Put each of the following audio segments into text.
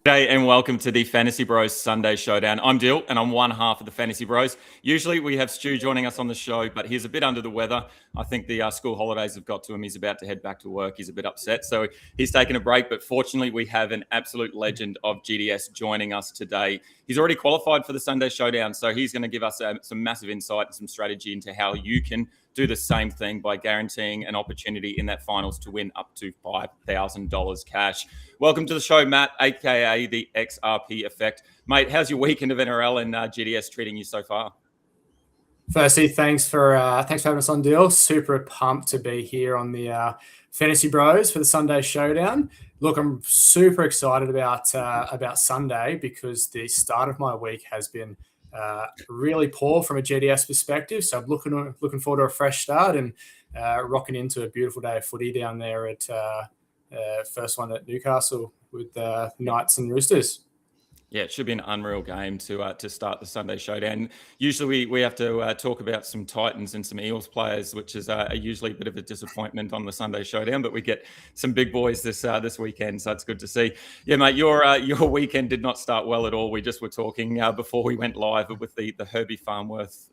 G'day and welcome to the FantasyBros Sunday Showdown. I'm Dyl and I'm one half of the Fantasy Bros. Usually we have Stu joining us on the show, but he's a bit under the weather. I think the school holidays have got to him. He's about to head back to work. He's a bit upset, so he's taking a break. But fortunately, we have an absolute legend of GDS joining us today. He's already qualified for the Sunday Showdown, so he's going to give us some massive insight and some strategy into how you can do the same thing by guaranteeing an opportunity in that finals to win up to $5,000 cash. Welcome to the show, Matt, aka the XRP Effect. Mate, how's your weekend of NRL and GDS treating you so far? Firstly, thanks for having us on, Dyl. Super pumped to be here on the Fantasy Bros for the Sunday Showdown. Look, I'm super excited about Sunday because the start of my week has been really poor from a GDS perspective. So I'm looking forward to a fresh start and rocking into a beautiful day of footy down there at first one at Newcastle with Knights and Roosters. Yeah, it should be an unreal game to start the Sunday Showdown. Usually we have to talk about some Titans and some Eels players, which is usually a bit of a disappointment on the Sunday Showdown, but we get some big boys this weekend, so it's good to see. Yeah, mate, your weekend did not start well at all. We just were talking before we went live with the Herbie Farnworth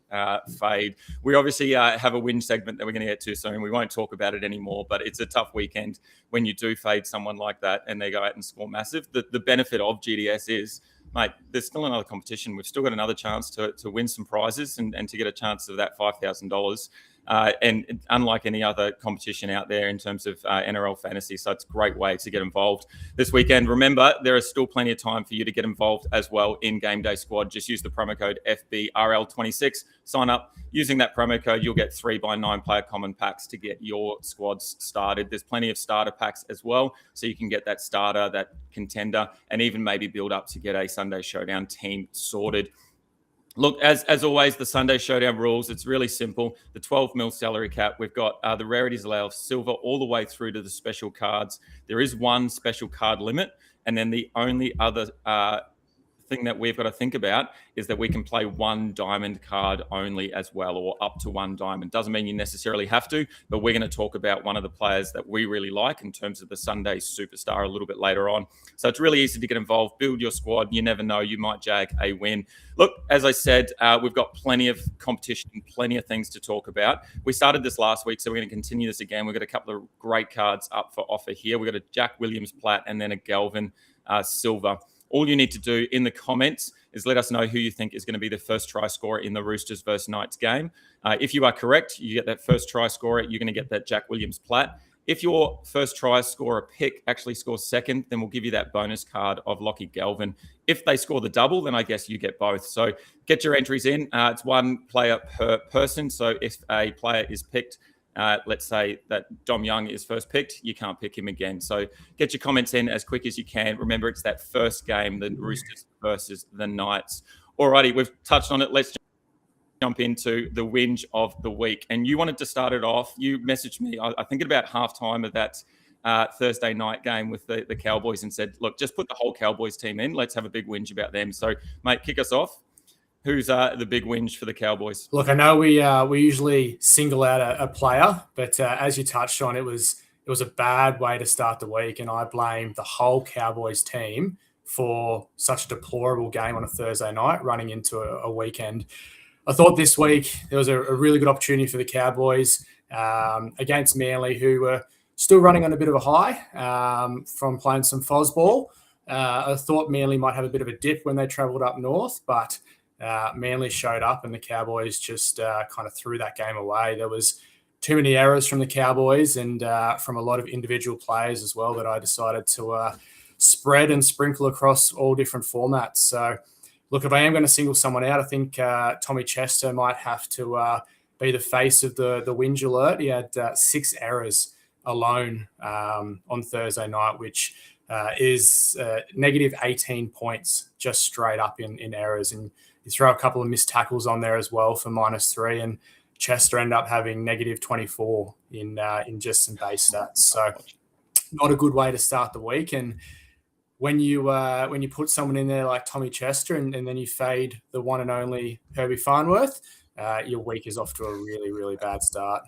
fade. We obviously have a win segment that we're going to get to soon. We won't talk about it anymore, but it's a tough weekend when you do fade someone like that and they go out and score massive. The benefit of GDS is, mate, there's still another competition. We've still got another chance to win some prizes and to get a chance of that $5,000. And unlike any other competition out there in terms of NRL fantasy, so it's a great way to get involved this weekend. Remember, there is still plenty of time for you to get involved as well in GameDay Squad. Just use the promo code FBRL26. Sign up. Using that promo code, you'll get 3x9 player common packs to get your squads started. There's plenty of starter packs as well, so you can get that starter, that contender, and even maybe build up to get a Sunday Showdown team sorted. Look, as always, the Sunday Showdown rules, it's really simple. The 12 mil salary cap, we've got the rarities allow silver all the way through to the special cards. There is one special card limit, and then the only other thing that we've got to think about is that we can play one diamond card only as well, or up to one diamond. Doesn't mean you necessarily have to, but we're going to talk about one of the players that we really like in terms of the Sunday superstar a little bit later on. So it's really easy to get involved, build your squad. You never know, you might jag a win. Look, as I said, we've got plenty of competition, plenty of things to talk about. We started this last week, so we're going to continue this again. We've got a couple of great cards up for offer here. We've got a Jack Williams Platt and then a Galvin Silver. All you need to do in the comments is let us know who you think is going to be the first try scorer in the Roosters versus Knights game. If you are correct, you get that first try scorer. You're going to get that Jack Williams plat. If your first try scorer pick actually scores second, then we'll give you that bonus card of Lockie Galvin. If they score the double, then I guess you get both. So get your entries in. It's one player per person. So if a player is picked, let's say that Dom Young is first picked, you can't pick him again. So get your comments in as quick as you can. Remember, it's that first game, the Roosters versus the Knights. Alrighty, we've touched on it. Let's jump into the whinge of the week. And you wanted to start it off. You messaged me, I think at about halftime of that Thursday night game with the Cowboys and said, look, just put the whole Cowboys team in. Let's have a big whinge about them. So, mate, kick us off. Who's the big whinge for the Cowboys? Look, I know we usually single out a player, but as you touched on, it was a bad way to start the week, and I blame the whole Cowboys team for such a deplorable game on a Thursday night running into a weekend. I thought this week there was a really good opportunity for the Cowboys against Manly, who were still running on a bit of a high from playing some Fosball. I thought Manly might have a bit of a dip when they travelled up north, but Manly showed up and the Cowboys just kind of threw that game away. There was too many errors from the Cowboys and from a lot of individual players as well that I decided to spread and sprinkle across all different formats. So, look, if I am going to single someone out, I think Tommy Chester might have to be the face of the whinge alert. He had 6 errors alone on Thursday night, which is negative 18 points just straight up in errors. And you throw a couple of missed tackles on there as well for -3, and Chester ended up having negative 24 in just some base stats. So not a good way to start the week. And when you put someone in there like Tommy Chester and then you fade the one and only Herbie Farnworth, your week is off to a really, really bad start.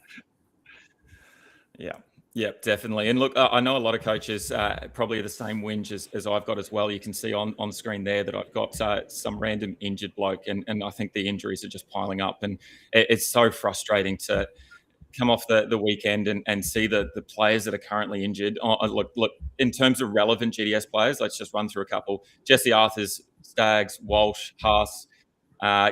Yeah, definitely. And look, I know a lot of coaches probably are the same whinge as I've got as well. You can see on screen there that I've got some random injured bloke, and I think the injuries are just piling up. And it's so frustrating to come off the weekend and see the players that are currently injured. Look, in terms of relevant GDS players, let's just run through a couple. Jesse Arthurs, Staggs, Walsh, Haas,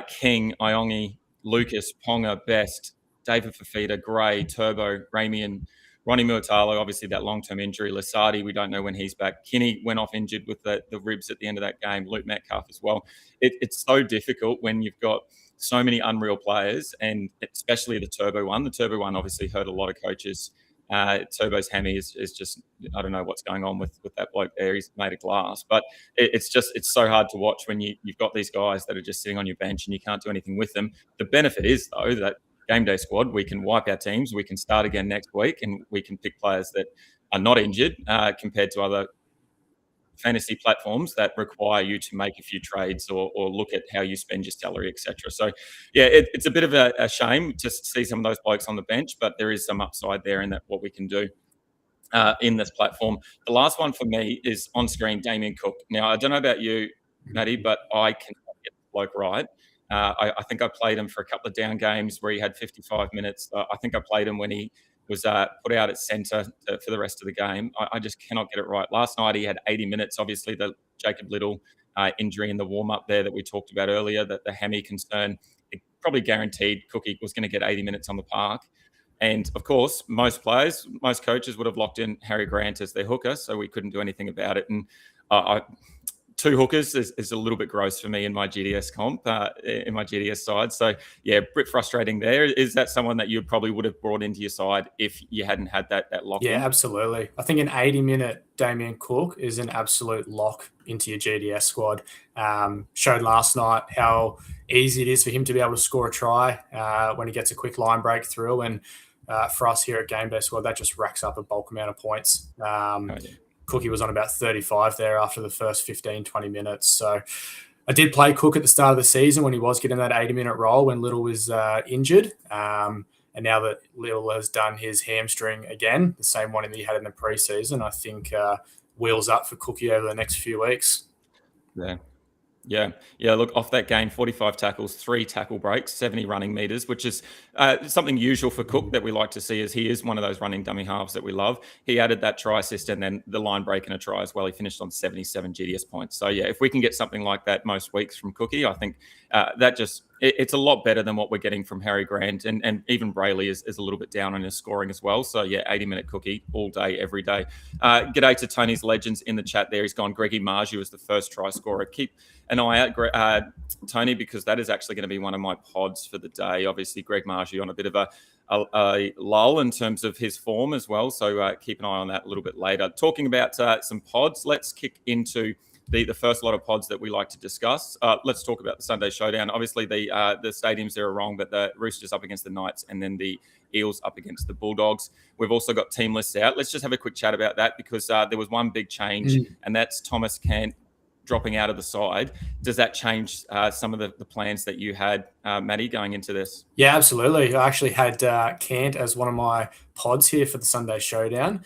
King, Iongi, Lucas, Ponga, Best, David Fafita, Gray, Turbo, Ramian, Ronnie Muatalo, obviously that long-term injury. Lasardi, we don't know when he's back. Kinney went off injured with the ribs at the end of that game. Luke Metcalf as well. It's so difficult when you've got so many unreal players, and especially the Turbo one. The Turbo one obviously hurt a lot of coaches. Turbo's hammy is just, I don't know what's going on with that bloke there. He's made of glass. But it's so hard to watch when you've got these guys that are just sitting on your bench and you can't do anything with them. The benefit is, though, that GameDay Squad, we can wipe our teams, we can start again next week, and we can pick players that are not injured compared to other fantasy platforms that require you to make a few trades or look at how you spend your salary, etc. So, yeah, it's a bit of a shame to see some of those blokes on the bench, but there is some upside there in that what we can do in this platform. The last one for me is on screen, Damien Cook. Now, I don't know about you, Matty, but I cannot get the bloke right. I think I played him for a couple of down games where he had 55 minutes. I think I played him when he was put out at centre for the rest of the game. I just cannot get it right. Last night he had 80 minutes. Obviously, the Jacob Little injury in the warm-up there that we talked about earlier, that the hammy concern, it probably guaranteed Cookie was going to get 80 minutes on the park. And, of course, most coaches would have locked in Harry Grant as their hooker, so we couldn't do anything about it. And 2 hookers is a little bit gross for me in my GDS comp, in my GDS side. So, yeah, a bit frustrating there. Is that someone that you probably would have brought into your side if you hadn't had that lock in? Yeah, absolutely. I think an 80-minute Damien Cook is an absolute lock into your GDS squad. Showed last night how easy it is for him to be able to score a try when he gets a quick line break through. And for us here at GameDay Squad, that just racks up a bulk amount of points. Cookie was on about 35 there after the first 15, 20 minutes. So I did play Cook at the start of the season when he was getting that 80-minute role when Little was injured. And now that Little has done his hamstring again, the same one that he had in the preseason, I think wheels up for Cookie over the next few weeks. Yeah. Yeah. Look, off that game, 45 tackles, 3 tackle breaks, 70 running meters, which is something usual for Cook that we like to see, as he is one of those running dummy halves that we love. He added that try assist and then the line break and a try as well. He finished on 77 GDS points. So, yeah, if we can get something like that most weeks from Cookie, I think it's a lot better than what we're getting from Harry Grant. And even Brayley is a little bit down on his scoring as well. So, yeah, 80-minute Cookie all day, every day. G'day to Tony's Legends in the chat there. He's gone Greggy Marju as the first try scorer. Keep an eye out, Tony, because that is actually going to be one of my pods for the day. Obviously, Greg Marju on a bit of a lull in terms of his form as well. So keep an eye on that a little bit later. Talking about some pods, let's kick into the first lot of pods that we like to discuss. Let's talk about the Sunday Showdown. Obviously, the stadiums there are wrong, but the Roosters up against the Knights and then the Eels up against the Bulldogs. We've also got team lists out. Let's just have a quick chat about that, because there was one big change, and that's Thomas Kent dropping out of the side. Does that change some of the plans that you had, Matty, going into this? Yeah, absolutely. I actually had Kent as one of my pods here for the Sunday Showdown.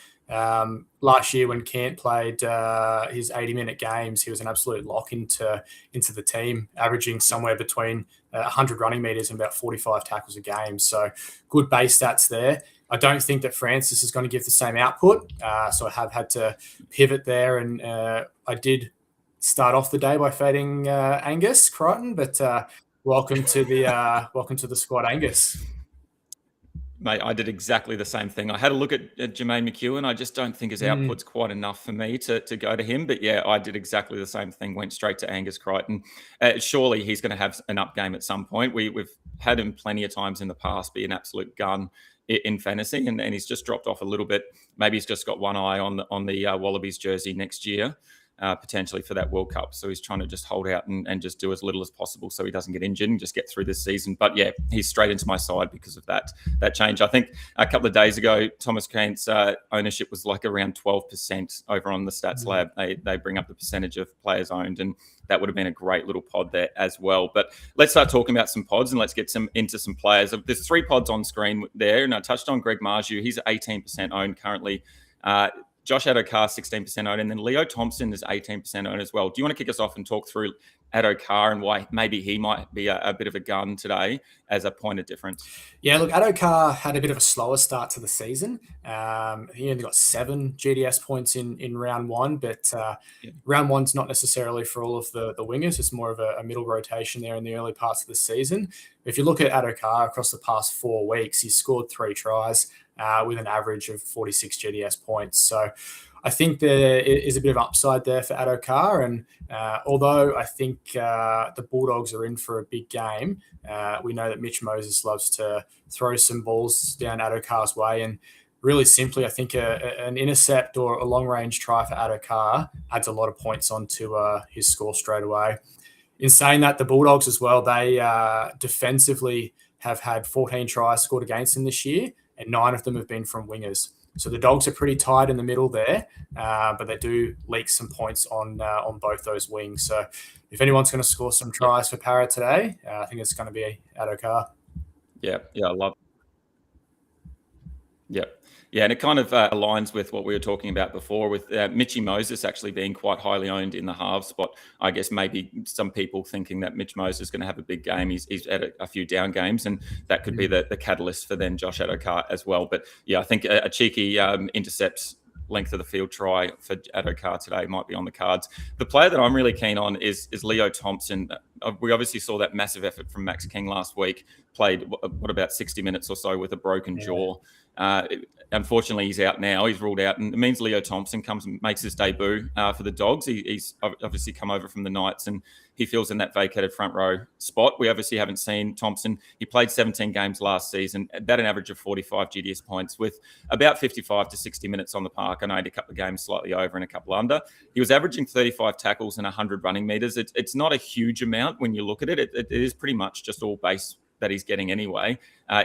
Last year when Kent played his 80-minute games, he was an absolute lock into the team, averaging somewhere between 100 running meters and about 45 tackles a game. So good base stats there. I don't think that Francis is going to give the same output. So I have had to pivot there, and I did start off the day by fading Angus Crichton, but welcome to the squad, Angus. Mate, I did exactly the same thing. I had a look at Jermaine McEwen. I just don't think his output's quite enough for me to go to him. But yeah, I did exactly the same thing. Went straight to Angus Crichton. Surely he's going to have an up game at some point. We've had him plenty of times in the past be an absolute gun in fantasy, and he's just dropped off a little bit. Maybe he's just got one eye on the Wallabies jersey next year. Potentially for that World Cup. So he's trying to just hold out and just do as little as possible so he doesn't get injured and just get through this season. But yeah, he's straight into my side because of that change. I think a couple of days ago, Thomas Kent's ownership was like around 12% over on the Stats Lab. They bring up the percentage of players owned, and that would have been a great little pod there as well. But let's start talking about some pods and let's get into some players. There's 3 pods on screen there, and I touched on Greg Marju. He's 18% owned currently. Josh Addo-Carr, 16% owned, and then Leo Thompson is 18% owned as well. Do you want to kick us off and talk through Addo-Carr and why maybe he might be a bit of a gun today as a point of difference? Yeah, look, Addo-Carr had a bit of a slower start to the season. He only got 7 GDS points in round 1, but round 1's not necessarily for all of the wingers. It's more of a middle rotation there in the early parts of the season. If you look at Addo-Carr across the past 4 weeks, he's scored 3 tries with an average of 46 GDS points. So I think there is a bit of upside there for Addo-Carr. And although I think the Bulldogs are in for a big game, we know that Mitch Moses loves to throw some balls down Addo-Carr's way. And really simply, I think an intercept or a long-range try for Addo-Carr adds a lot of points onto his score straight away. In saying that, the Bulldogs as well, they defensively have had 14 tries scored against them this year, and 9 of them have been from wingers. So the Dogs are pretty tight in the middle there, but they do leak some points on both those wings. So if anyone's going to score some tries for Parra today, I think it's going to be Addo-Carr. Yeah, I love it. Yeah, and it kind of aligns with what we were talking about before with Mitchy Moses actually being quite highly owned in the half spot. I guess maybe some people thinking that Mitch Moses is going to have a big game. He's had a few down games, and that could be the catalyst for then Josh Addo-Carr as well. But yeah, I think a cheeky intercept length of the field try for Addo-Carr today might be on the cards. The player that I'm really keen on is Leo Thompson. We obviously saw that massive effort from Max King last week, played about 60 minutes or so with a broken jaw. Unfortunately, he's out now. He's ruled out, and it means Leo Thompson comes and makes his debut for the Dogs. He's obviously come over from the Knights, and he fills in that vacated front row spot. We obviously haven't seen Thompson. He played 17 games last season, about an average of 45 GDS points with about 55 to 60 minutes on the park. I know he had a couple of games slightly over and a couple under. He was averaging 35 tackles and 100 running meters. It's not a huge amount when you look at it. It is pretty much just all base that he's getting anyway.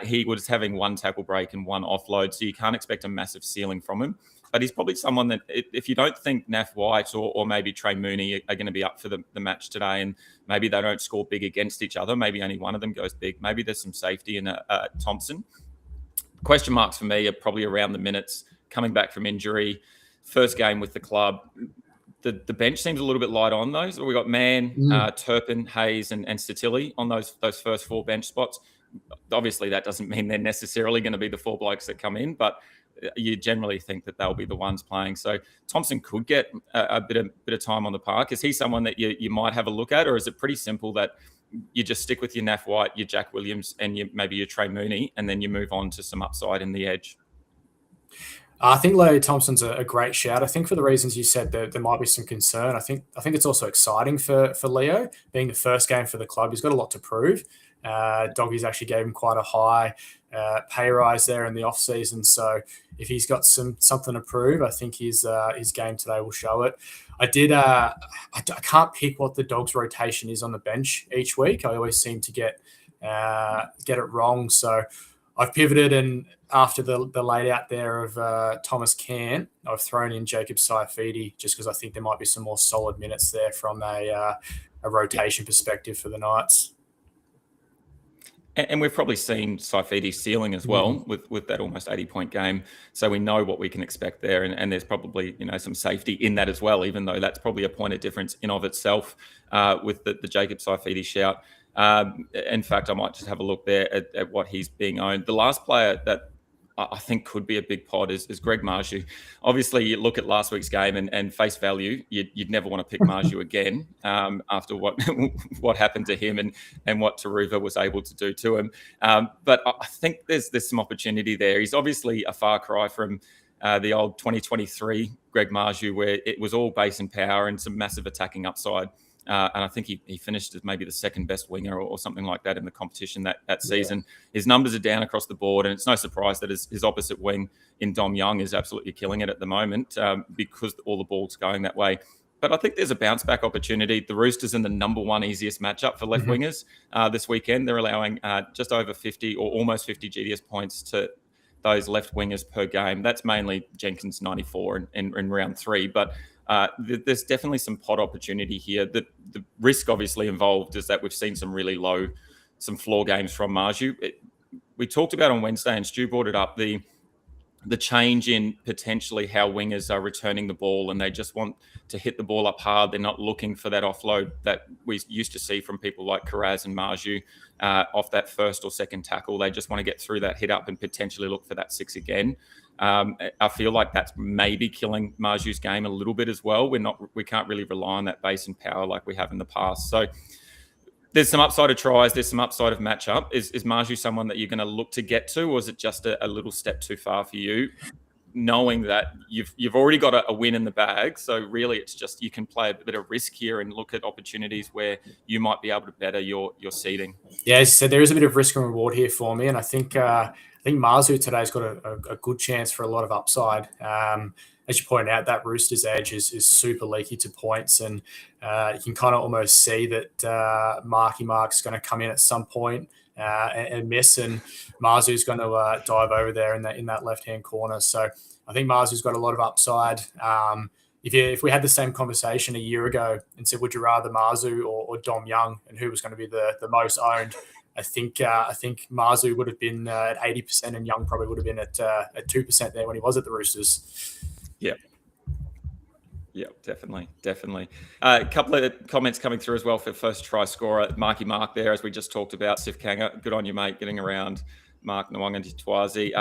He was having 1 tackle break and 1 offload, so you can't expect a massive ceiling from him. But he's probably someone that, if you don't think Nath White or maybe Trey Mooney are going to be up for the match today, and maybe they don't score big against each other, maybe only one of them goes big, maybe there's some safety in Thompson. Question marks for me are probably around the minutes, coming back from injury, first game with the club. the bench seems a little bit light on those. We got Mann, Turpin, Hayes, and Statili on those first 4 bench spots. Obviously, that doesn't mean they're necessarily going to be the 4 blokes that come in, but you generally think that they'll be the ones playing. So Thompson could get a bit of time on the park. Is he someone that you might have a look at, or is it pretty simple that you just stick with your Naff White, your Jack Williams, and maybe your Trey Mooney, and then you move on to some upside in the edge? I think Leo Thompson's a great shout. I think for the reasons you said, there might be some concern. I think it's also exciting for Leo, being the first game for the club. He's got a lot to prove. Doggies actually gave him quite a high pay rise there in the off season. So if he's got something to prove, I think his game today will show it. I can't pick what the Dogs' rotation is on the bench each week. I always seem to get it wrong. So I've pivoted, and after the laid out there of Thomas Cant, I've thrown in Jacob Saifidi just because I think there might be some more solid minutes there from a rotation perspective for the Knights. And we've probably seen Saifidi's ceiling as well with that almost 80-point game. So we know what we can expect there. And there's probably, some safety in that as well, even though that's probably a point of difference in of itself with the Jacob Saifidi shout. In fact, I might just have a look there at what he's being owned. The last player that I think could be a big pod is Greg Marju. Obviously, you look at last week's game and face value, you'd never want to pick Marju again after what happened to him and what Taruva was able to do to him. But I think there's some opportunity there. He's obviously a far cry from the old 2023 Greg Marju, where it was all base and power and some massive attacking upside. And I think he finished as maybe the second best winger or something like that in the competition that season. His numbers are down across the board, and it's no surprise that his opposite wing in Dom Young is absolutely killing it at the moment because all the ball's going that way. But I think there's a bounce back opportunity. The Roosters in the number 1 easiest matchup for left wingers this weekend. They're allowing just over 50 or almost 50 GDS points to those left wingers per game. That's mainly Jenkins 94 in round 3, but there's definitely some pod opportunity here. The risk obviously involved is that we've seen some really low, some floor games from Marju. We talked about on Wednesday, and Stu brought it up, the change in potentially how wingers are returning the ball, and they just want to hit the ball up hard. They're not looking for that offload that we used to see from people like Karaz and Marju off that first or second tackle. They just want to get through that hit up and potentially look for that 6 again. I feel like that's maybe killing Marju's game a little bit as well. We can't really rely on that base and power like we have in the past. So there's some upside of tries. There's some upside of matchup. Is Marju someone that you're going to look to get to, or is it just a little step too far for you, knowing that you've already got a win in the bag? So really, it's just you can play a bit of risk here and look at opportunities where you might be able to better your seeding. Yeah, so there is a bit of risk and reward here for me, and I think Marzu today's got a good chance for a lot of upside. As you point out, that Roosters edge is super leaky to points, and you can kind of almost see that Mark's going to come in at some point and miss, and Marzu's going to dive over there in that left-hand corner. So I think Marzu's got a lot of upside. If we had the same conversation a year ago and said, would you rather Marzu or Dom Young, and who was going to be the most owned, I think Marzu would have been at 80%, and Young probably would have been at 2% there when he was at the Roosters. Yeah, definitely. A couple of comments coming through as well for first try scorer, Mark there, as we just talked about. Sif Kanga, good on you, mate, getting around Mark Nwanga Titwazi.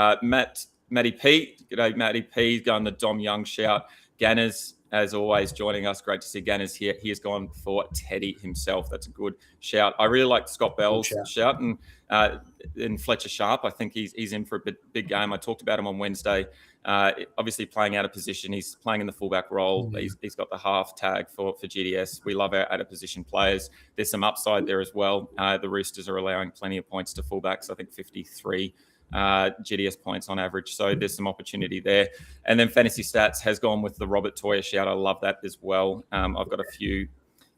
Matty P, g'day, Matty P, going the Dom Young shout. Ganners, as always, joining us. Great to see Ganners here. He has gone for Teddy himself. That's a good shout. I really like Scott Bell's shout. And Fletcher Sharp, I think he's in for a big game. I talked about him on Wednesday. Obviously playing out of position. He's playing in the fullback role. He's got the half tag for GDS. We love our out of position players. There's some upside there as well. The Roosters are allowing plenty of points to fullbacks. I think 53 GDS points on average. So there's some opportunity there. And then Fantasy Stats has gone with the Robert Toyer shout. I love that as well. I've got a few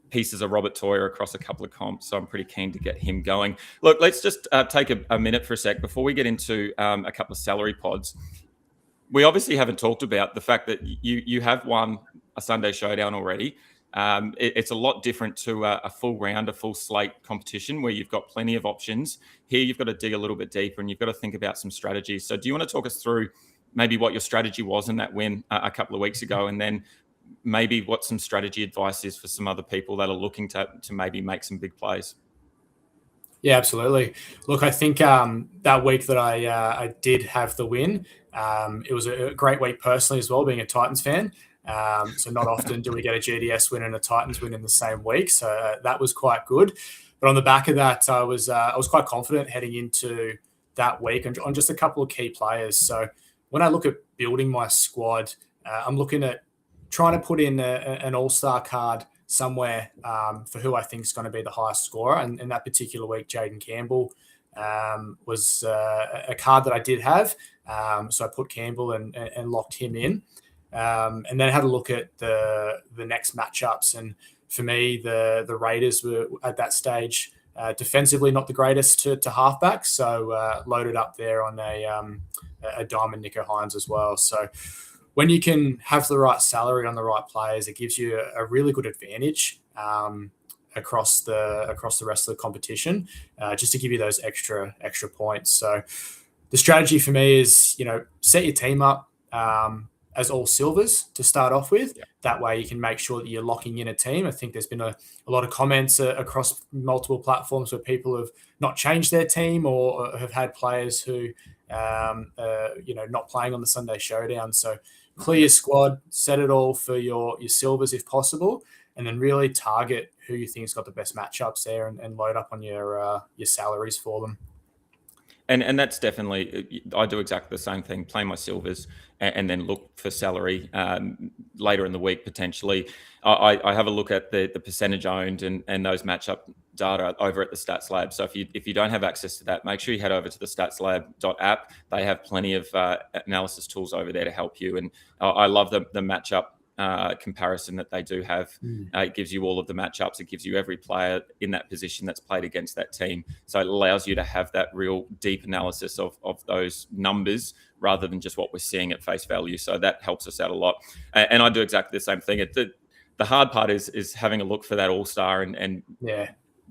pieces of Robert Toyer across a couple of comps, so I'm pretty keen to get him going. Look, let's just take a minute for a sec before we get into a couple of salary pods. We obviously haven't talked about the fact that you have won a Sunday Showdown already. It's a lot different to a full round, a full slate competition where you've got plenty of options. Here, you've got to dig a little bit deeper and you've got to think about some strategies. So do you want to talk us through maybe what your strategy was in that win a couple of weeks ago, and then maybe what some strategy advice is for some other people that are looking to maybe make some big plays. Yeah, absolutely. Look, I think that week that I did have the win, it was a great week personally as well, being a Titans fan. So not often do we get a GDS win and a Titans win in the same week. So that was quite good. But on the back of that, I was quite confident heading into that week on just a couple of key players. So when I look at building my squad, I'm looking at trying to put in an all-star card somewhere for who I think is going to be the highest scorer. And in that particular week, Jaden Campbell was a card that I did have. So I put Campbell and locked him in. And then had a look at the next matchups. And for me, the Raiders were at that stage defensively not the greatest to halfback. So loaded up there on a diamond Nico Hines as well. So when you can have the right salary on the right players, it gives you a really good advantage across the rest of the competition, just to give you those extra points. So the strategy for me is, set your team up as all silvers to start off with. Yeah. That way you can make sure that you're locking in a team. I think there's been a lot of comments across multiple platforms where people have not changed their team or have had players who, not playing on the Sunday Showdown. So clear your squad, set it all for your silvers if possible, and then really target who you think has got the best matchups there and load up on your salaries for them. And that's definitely, I do exactly the same thing, play my silvers and then look for salary later in the week potentially. I have a look at the percentage owned and those matchup data over at the Stats Lab. So if you don't have access to that, make sure you head over to the statslab.app. They have plenty of analysis tools over there to help you. And I love the matchup comparison that they do have. It gives you all of the matchups. It gives you every player in that position that's played against that team. So it allows you to have that real deep analysis of those numbers rather than just what we're seeing at face value. So that helps us out a lot. And I do exactly the same thing. The hard part is having a look for that all-star and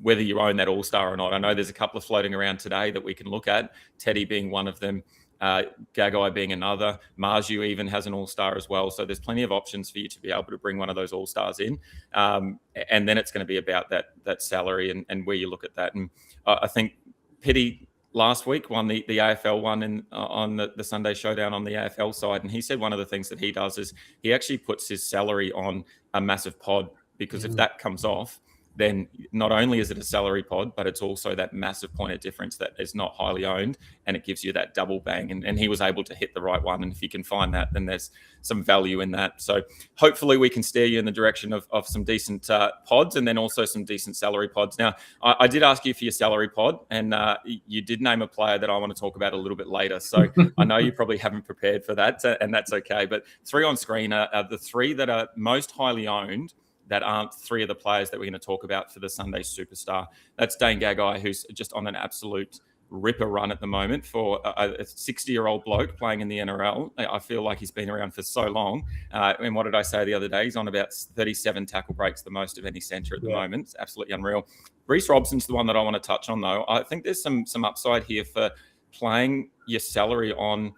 whether you own that all-star or not. I know there's a couple of floating around today that we can look at, Teddy being one of them, Gagai being another, Marju even has an all-star as well. So there's plenty of options for you to be able to bring one of those all-stars in. And then it's going to be about that salary and where you look at that. And I think Petty last week won the AFL one on the Sunday Showdown on the AFL side. And he said one of the things that he does is he actually puts his salary on a massive pod, because if that comes off, then not only is it a salary pod, but it's also that massive point of difference that is not highly owned, and it gives you that double bang. And he was able to hit the right one. And if you can find that, then there's some value in that. So hopefully we can steer you in the direction of some decent pods, and then also some decent salary pods. Now, I did ask you for your salary pod, and you did name a player that I want to talk about a little bit later. So I know you probably haven't prepared for that, and that's okay. But three on screen are the three that are most highly owned that aren't three of the players that we're going to talk about for the Sunday Superstar. That's Dane Gagai, who's just on an absolute ripper run at the moment for a 60-year-old bloke playing in the NRL. I feel like he's been around for so long. And what did I say the other day? He's on about 37 tackle breaks, the most of any centre at the moment. It's absolutely unreal. Reece Robson's the one that I want to touch on, though. I think there's some upside here for playing your salary on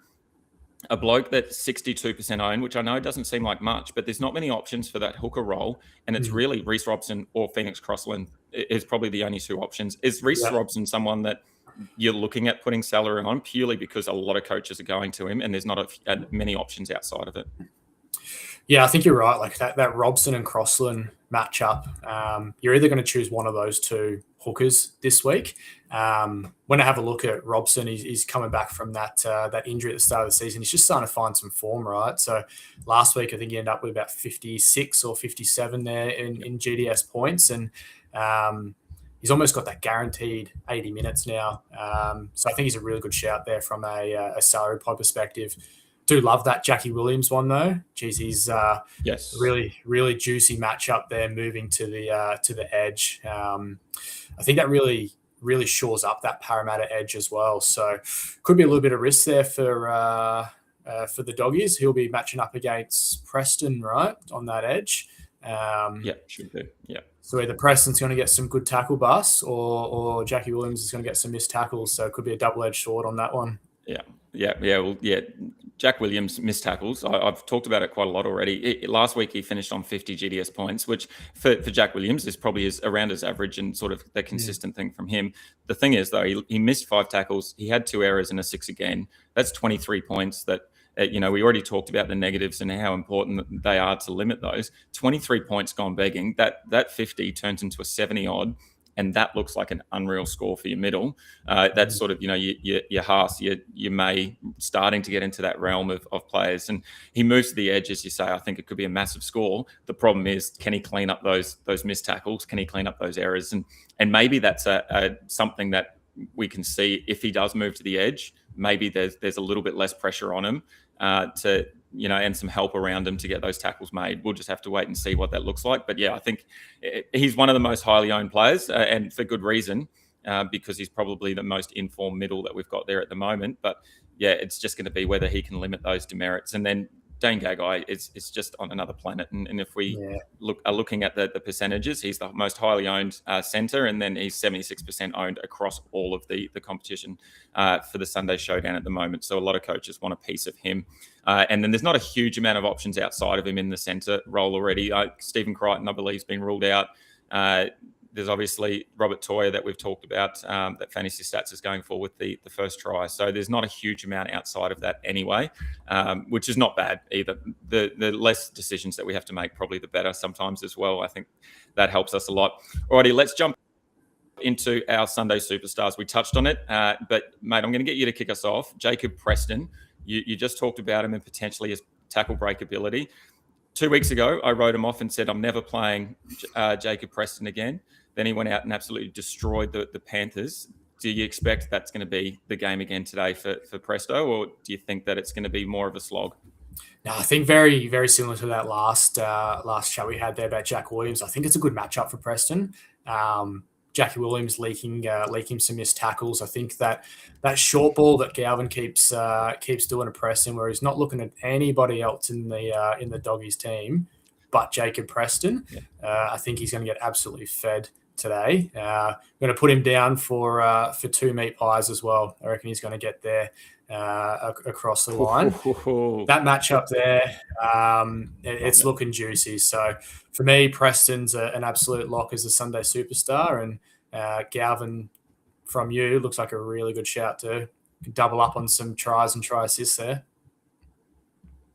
a bloke that's 62% owned, which I know doesn't seem like much, but there's not many options for that hooker role. And it's really Reece Robson or Phoenix Crossland is probably the only two options. Is Reece Robson someone that you're looking at putting salary on purely because a lot of coaches are going to him and there's not many options outside of it? Yeah, I think you're right. Like that Robson and Crossland matchup, you're either going to choose one of those two hookers this week. When I have a look at Robson, he's coming back from that injury at the start of the season. He's just starting to find some form, right? So last week, I think he ended up with about 56 or 57 there in GDS points. And he's almost got that guaranteed 80 minutes now. So I think he's a really good shout there from a salary pod perspective. Do love that Jackie Williams one though. Geez, he's really, really juicy matchup there, moving to the edge. I think that really shores up that Parramatta edge as well. So could be a little bit of risk there for the Doggies. He'll be matching up against Preston, right, on that edge. Should be. Yeah. So either Preston's going to get some good tackle busts, or Jackie Williams is going to get some missed tackles. So it could be a double-edged sword on that one. Yeah. Yeah. Jack Williams missed tackles. I've talked about it quite a lot already. Last week he finished on 50 GDS points, which for Jack Williams is probably around his average and sort of the consistent thing from him. The thing is, though, he missed 5 tackles. He had 2 errors and a 6 again. That's 23 points that, we already talked about the negatives and how important they are to limit those. 23 points gone begging. That 50 turns into a 70 odd. And that looks like an unreal score for your middle. That's sort of, your Haas, your May starting to get into that realm of players. And he moves to the edge, as you say. I think it could be a massive score. The problem is, can he clean up those missed tackles? Can he clean up those errors? And maybe that's something that we can see if he does move to the edge. Maybe there's a little bit less pressure on him and some help around him to get those tackles made. We'll just have to wait and see what that looks like. But yeah, I think he's one of the most highly owned players, and for good reason, because he's probably the most informed middle that we've got there at the moment. But yeah, it's just going to be whether he can limit those demerits. And then Dane Gagai is just on another planet. And if we are looking at the percentages, he's the most highly owned centre, and then he's 76% owned across all of the competition for the Sunday Showdown at the moment. So a lot of coaches want a piece of him. And then there's not a huge amount of options outside of him in the centre role already. Stephen Crichton, I believe, has been ruled out. There's obviously Robert Toyer that we've talked about that Fantasy Stats is going for with the first try. So there's not a huge amount outside of that anyway, which is not bad either. The less decisions that we have to make, probably the better sometimes as well. I think that helps us a lot. Alrighty, let's jump into our Sunday superstars. We touched on it, but mate, I'm going to get you to kick us off. Jacob Preston, you just talked about him and potentially his tackle break ability. 2 weeks ago, I wrote him off and said, I'm never playing Jacob Preston again. Then he went out and absolutely destroyed the Panthers. Do you expect that's going to be the game again today for Presto, or do you think that it's going to be more of a slog? No, I think very, very similar to that last chat we had there about Jack Williams. I think it's a good matchup for Preston. Jackie Williams leaking some missed tackles. I think that short ball that Galvin keeps doing to Preston, where he's not looking at anybody else in the Doggies team but Jacob Preston. I think he's going to get absolutely fed today. I'm going to put him down for 2 meat pies as well. I reckon he's going to get there across the line. That matchup there, it's looking juicy. So for me, Preston's an absolute lock as a Sunday superstar, and Galvin from you looks like a really good shout too. Double up on some tries and try assists there.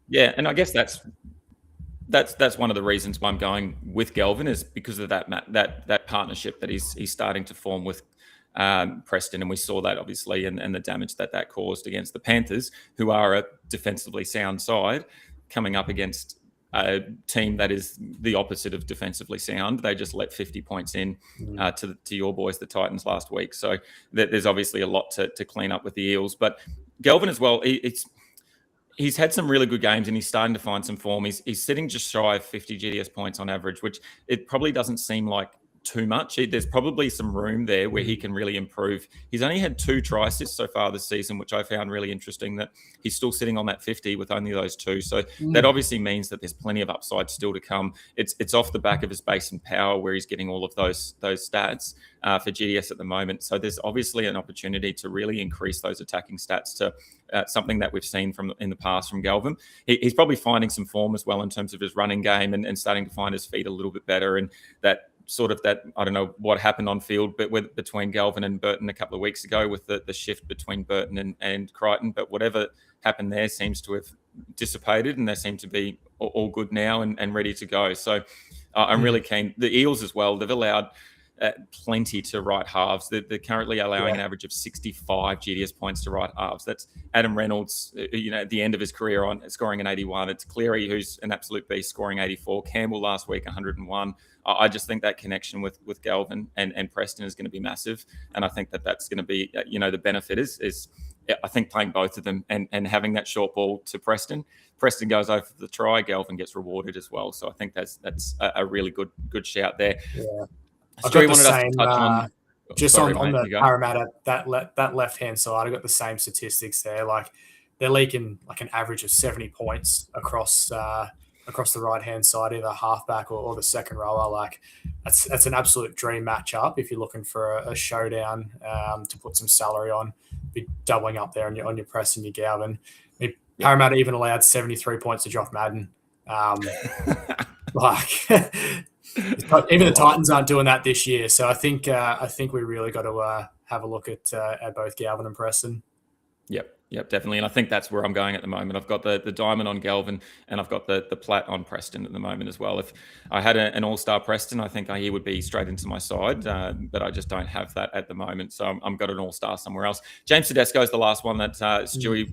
Yeah, and I guess that's one of the reasons why I'm going with Galvin, is because of that partnership that he's starting to form with Preston, and we saw that obviously and the damage that caused against the Panthers, who are a defensively sound side, coming up against a team that is the opposite of defensively sound. They just let 50 points in to your boys, the Titans, last week. So there's obviously a lot to clean up with the Eels, but Galvin as well. He's had some really good games and he's starting to find some form. He's sitting just shy of 50 GDS points on average, which it probably doesn't seem like too much. There's probably some room there where he can really improve. He's only had 2 try assists so far this season, which I found really interesting, that he's still sitting on that 50 with only those 2. So that obviously means that there's plenty of upside still to come. It's off the back of his base and power where he's getting all of those stats for GDS at the moment. So there's obviously an opportunity to really increase those attacking stats to something that we've seen in the past from Galvin. He's probably finding some form as well in terms of his running game and starting to find his feet a little bit better, and that I don't know what happened on field, but between Galvin and Burton a couple of weeks ago with the shift between Burton and Crichton, but whatever happened there seems to have dissipated, and they seem to be all good now and ready to go. So I'm really keen. The Eels as well, they've allowed plenty to right halves. They're currently allowing an average of 65 GDS points to right halves. That's Adam Reynolds, at the end of his career on scoring an 81. It's Cleary, who's an absolute beast, scoring 84. Campbell last week, 101. I just think that connection with Galvin and Preston is going to be massive. And I think that's going to be, the benefit is I think playing both of them and having that short ball to Preston. Preston goes over for the try, Galvin gets rewarded as well. So I think that's a really good shout there. Yeah. I've got the same, on the Parramatta, that left-hand side, I got the same statistics there. Like, they're leaking like an average of 70 points across the right-hand side, either halfback or the second rower. Like, that's an absolute dream matchup if you're looking for a showdown to put some salary on. be doubling up there on your press and your Galvin. I mean, Parramatta even allowed 73 points to Josh Madden. Like even the Titans aren't doing that this year, so I think we really got to have a look at both Galvin and Preston. Yep, definitely. And I think that's where I'm going at the moment. I've got the diamond on Galvin and I've got the plat on Preston at the moment as well. If I had an all-star Preston, I think he would be straight into my side, but I just don't have that at the moment. So I'm got an all-star somewhere else. James Tedesco is the last one that Stewie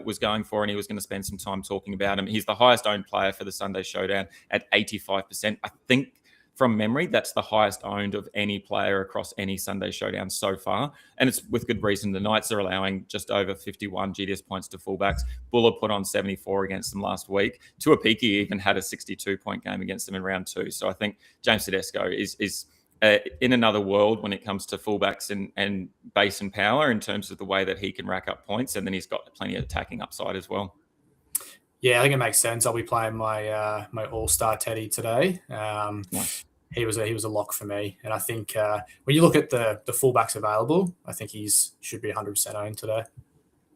was going for, and he was going to spend some time talking about him. He's the highest owned player for the Sunday Showdown at 85%. I think from memory, that's the highest owned of any player across any Sunday Showdown so far. And it's with good reason. The Knights are allowing just over 51 GDS points to fullbacks. Buller put on 74 against them last week. Tuapiki even had a 62-point game against them in round 2. So I think James Tedesco is in another world when it comes to fullbacks and base and power in terms of the way that he can rack up points. And then he's got plenty of attacking upside as well. Yeah, I think it makes sense. I'll be playing my my all-star Teddy today. Nice. He was a lock for me, and I think when you look at the fullbacks available, I think should be 100% owned today.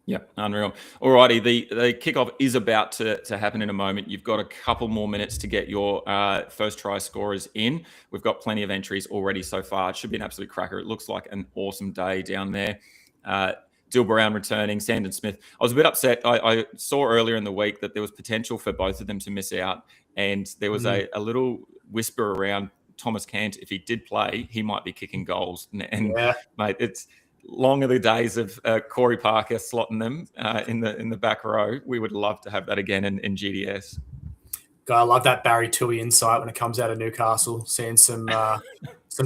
Yeah, unreal. Alrighty, the kickoff is about to happen in a moment. You've got a couple more minutes to get your first try scorers in. We've got plenty of entries already so far. It should be an absolute cracker. It looks like an awesome day down there. Dill Brown returning, Sandon Smith. I was a bit upset. I saw earlier in the week that there was potential for both of them to miss out. And there was a little whisper around Thomas Cant. If he did play, he might be kicking goals. And mate, it's long are the days of Corey Parker slotting them in the back row. We would love to have that again in GDS. God, I love that Barry Toohey insight when it comes out of Newcastle, seeing some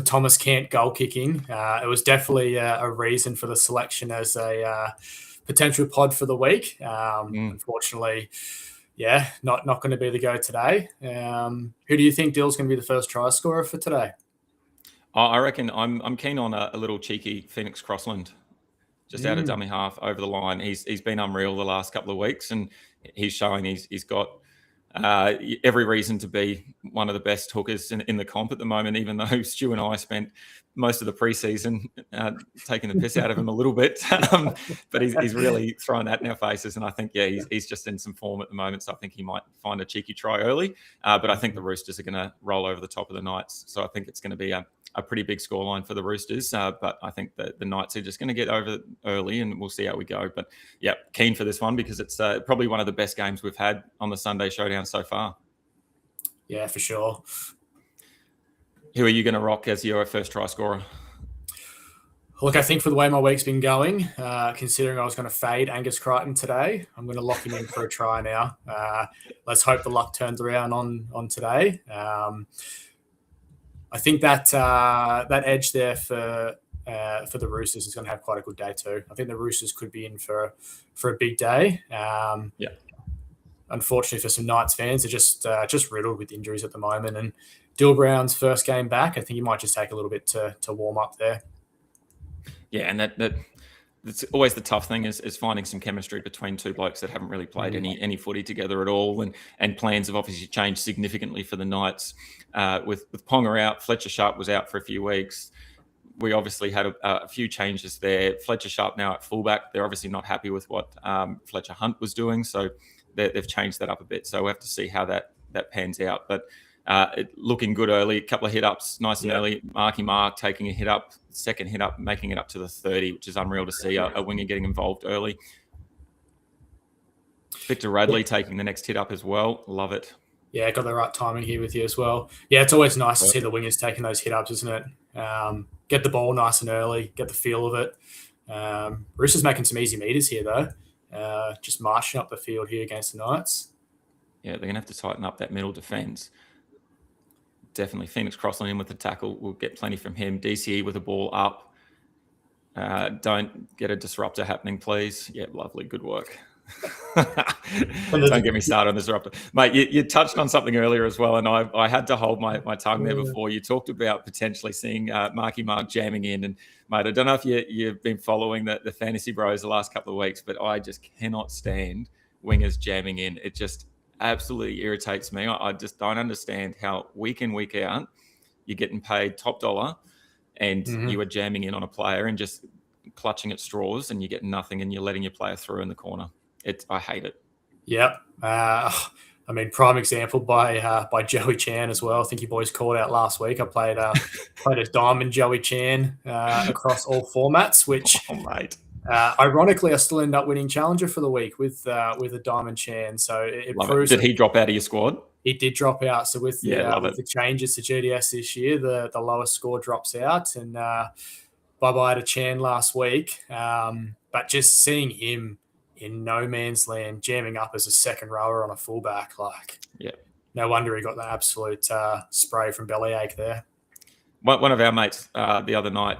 Thomas Cant goal kicking. It was definitely a reason for the selection as a potential pod for the week. Unfortunately, not going to be the go today. Who do you think Dill's going to be the first try scorer for today? I reckon I'm keen on a little cheeky Phoenix Crossland, just out of dummy half over the line. He's been unreal the last couple of weeks, and he's showing he's got every reason to be one of the best hookers in the comp at the moment, even though Stu and I spent most of the preseason taking the piss out of him a little bit. But he's really throwing that in our faces. And I think, he's just in some form at the moment. So I think he might find a cheeky try early. But I think the Roosters are going to roll over the top of the Knights. So I think it's going to be a pretty big scoreline for the Roosters. But I think that the Knights are just going to get over early, and we'll see how we go. But keen for this one because it's probably one of the best games we've had on the Sunday Showdown so far. Yeah, for sure. Who are you going to rock as your first try scorer? Look, I think for the way my week's been going, considering I was going to fade Angus Crichton today, I'm going to lock him in for a try now. Let's hope the luck turns around on today. I think that edge there for the Roosters is going to have quite a good day too. I think the Roosters could be in for a big day. Unfortunately for some Knights fans, they're just riddled with injuries at the moment. And Dill Brown's first game back, I think he might just take a little bit to warm up there. Yeah, and that's always the tough thing is finding some chemistry between two blokes that haven't really played any footy together at all. And plans have obviously changed significantly for the Knights. With Ponga out, Fletcher Sharp was out for a few weeks. We obviously had a few changes there. Fletcher Sharp now at fullback. They're obviously not happy with what Fletcher Hunt was doing, so they've changed that up a bit. So we have to see how that pans out. But looking good early, a couple of hit-ups, nice and early. Mark taking a hit-up, second hit-up, making it up to the 30, which is unreal to see a winger getting involved early. Victor Radley taking the next hit-up as well. Love it. Yeah, got the right timing here with you as well. Yeah, it's always nice to see the wingers taking those hit-ups, isn't it? Get the ball nice and early, get the feel of it. Roosters making some easy meters here, though. Just marching up the field here against the Knights. Yeah, they're going to have to tighten up that middle defence. Definitely Phoenix Crossland in with the tackle. We'll get plenty from him. DCE with the ball up. Don't get a disruptor happening, please. Yeah, lovely. Good work. Don't get me started on the disruptor. Mate, you touched on something earlier as well, and I had to hold my tongue there before. You talked about potentially seeing Marky Mark jamming in. And, mate, I don't know if you've been following the Fantasy Bros the last couple of weeks, but I just cannot stand wingers jamming in. It just absolutely irritates me. I just don't understand how week in, week out, you're getting paid top dollar and you are jamming in on a player and just clutching at straws and you get nothing and you're letting your player through in the corner. I hate it. Yep. I mean, prime example by Joey Chan as well. I think you boys called out last week. I played a diamond Joey Chan across all formats, which mate. Ironically, I still end up winning Challenger for the week with a diamond Chan. So it proves. Did he drop out of your squad? He did drop out. So with the changes to GDS this year, the lowest score drops out, and bye-bye to Chan last week. But just seeing him in no man's land, jamming up as a second rower on a fullback, no wonder he got the absolute spray from bellyache there. One of our mates the other night,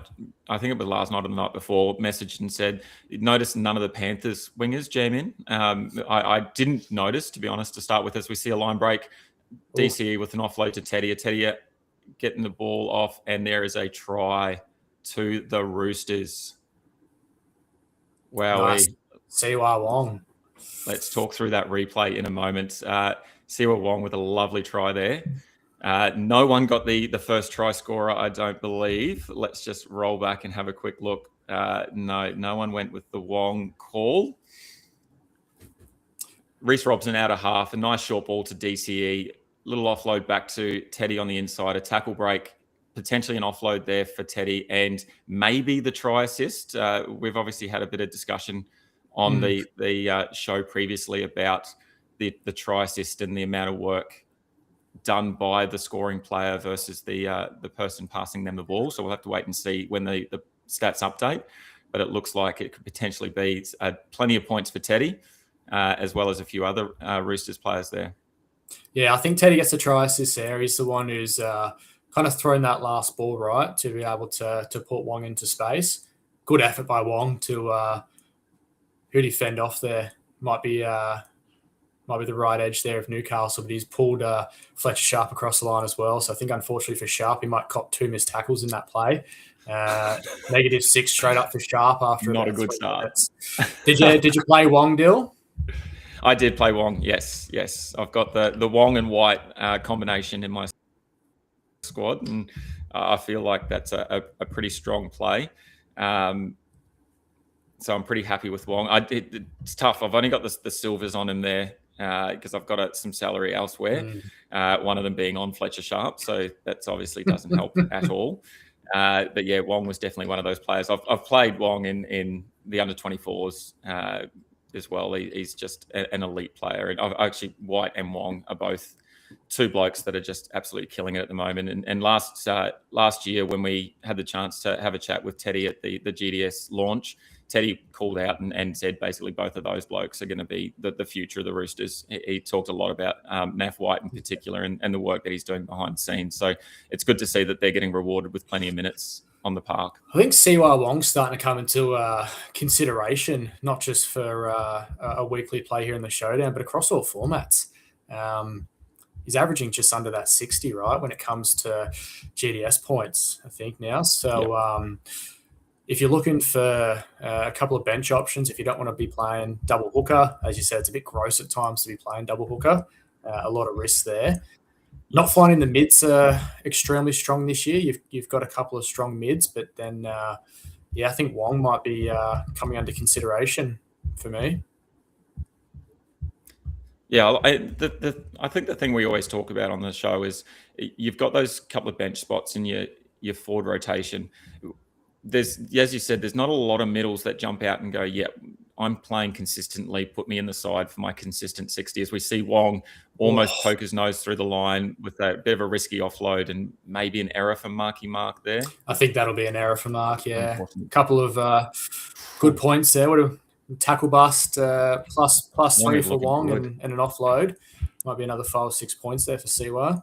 I think it was last night or the night before, messaged and said, notice none of the Panthers wingers jam in. I didn't notice, to be honest, to start with, as we see a line break, DCE with an offload to Teddy. Teddy getting the ball off, and there is a try to the Roosters. Wow. Nice. Siwa Wong. Let's talk through that replay in a moment. Siwa Wong with a lovely try there. No one got the first try scorer, I don't believe. Let's just roll back and have a quick look. No one went with the Wong call. Reece Robson out of half. A nice short ball to DCE. Little offload back to Teddy on the inside. A tackle break. Potentially an offload there for Teddy. And maybe the try assist. We've obviously had a bit of discussion on the show previously about the try assist and the amount of work done by the scoring player versus the person passing them the ball. So we'll have to wait and see when the stats update. But it looks like it could potentially be plenty of points for Teddy, as well as a few other Roosters players there. Yeah, I think Teddy gets a try assist there. He's the one who's kind of thrown that last ball right to be able to put Wong into space. Good effort by Wong to who'd he fend off there? Might be the right edge there of Newcastle, but he's pulled Fletcher Sharp across the line as well. So I think, unfortunately for Sharp, he might cop 2 missed tackles in that play. -6 straight up for Sharp after not a good start. Did you play Wong, Dyl? I did play Wong. Yes. I've got the Wong and White combination in my squad, and I feel like that's a pretty strong play. So I'm pretty happy with Wong. It's tough. I've only got the silvers on him there because I've got some salary elsewhere. One of them being on Fletcher Sharp, so that obviously doesn't help at all. But yeah, Wong was definitely one of those players. I've played Wong in the under 24s as well. He's just an elite player, and actually White and Wong are both two blokes that are just absolutely killing it at the moment. And last year, when we had the chance to have a chat with Teddy at the GDS launch, Teddy called out and said basically both of those blokes are going to be the future of the Roosters. He talked a lot about Nath White in particular and the work that he's doing behind the scenes. So it's good to see that they're getting rewarded with plenty of minutes on the park. I think Siwa Wong's starting to come into consideration, not just for a weekly play here in the Showdown, but across all formats. He's averaging just under that 60, right, when it comes to GDS points, I think now. So if you're looking for a couple of bench options, if you don't want to be playing double hooker, as you said, it's a bit gross at times to be playing double hooker. A lot of risks there. Not finding the mids extremely strong this year. You've got a couple of strong mids, but then, I think Wong might be coming under consideration for me. Yeah, I think the thing we always talk about on the show is you've got those couple of bench spots in your forward rotation. There's, as you said, there's not a lot of middles that jump out and go, yeah, I'm playing consistently, put me in the side for my consistent 60. As we see Wong almost poke his nose through the line with a bit of a risky offload and maybe an error for Marky Mark there. I think that'll be an error for Mark, yeah. A couple of good points there. What a tackle bust plus 3 for Wong and an offload. Might be another 5 or 6 points there for Siwa.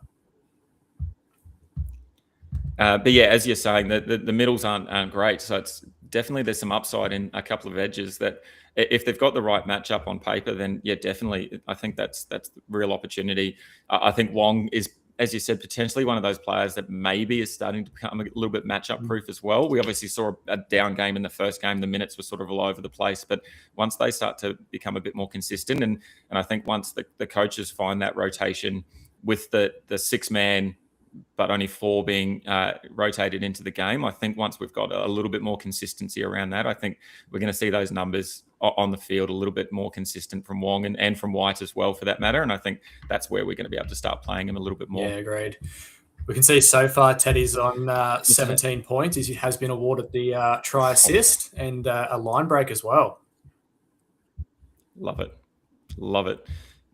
But yeah, as you're saying, the middles aren't great. So it's definitely there's some upside in a couple of edges that if they've got the right matchup on paper, then yeah, definitely. I think that's real opportunity. I think Wong is, as you said, potentially one of those players that maybe is starting to become a little bit matchup proof as well. We obviously saw a down game in the first game. The minutes were sort of all over the place. But once they start to become a bit more consistent, and I think once the coaches find that rotation with the 6-man but only 4 being rotated into the game. I think once we've got a little bit more consistency around that, I think we're going to see those numbers on the field a little bit more consistent from Wong and from White as well, for that matter. And I think that's where we're going to be able to start playing him a little bit more. Yeah, agreed. We can see so far Teddy's on 17 points. He has been awarded the try assist and a line break as well. Love it. Love it.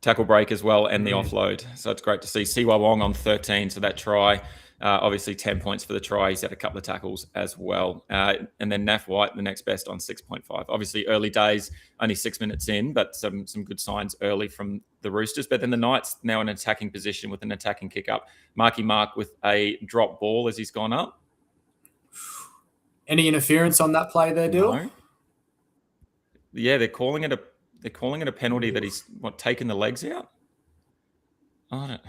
Tackle break as well and the offload. So it's great to see Siwa Wong on 13. So that try, obviously 10 points for the try. He's had a couple of tackles as well. And then Naf White, the next best on 6.5. Obviously early days, only 6 minutes in, but some good signs early from the Roosters. But then the Knights now in an attacking position with an attacking kick up. Marky Mark with a drop ball as he's gone up. Any interference on that play there, Dyl? No. Yeah, they're calling it a penalty that he's taken the legs out. I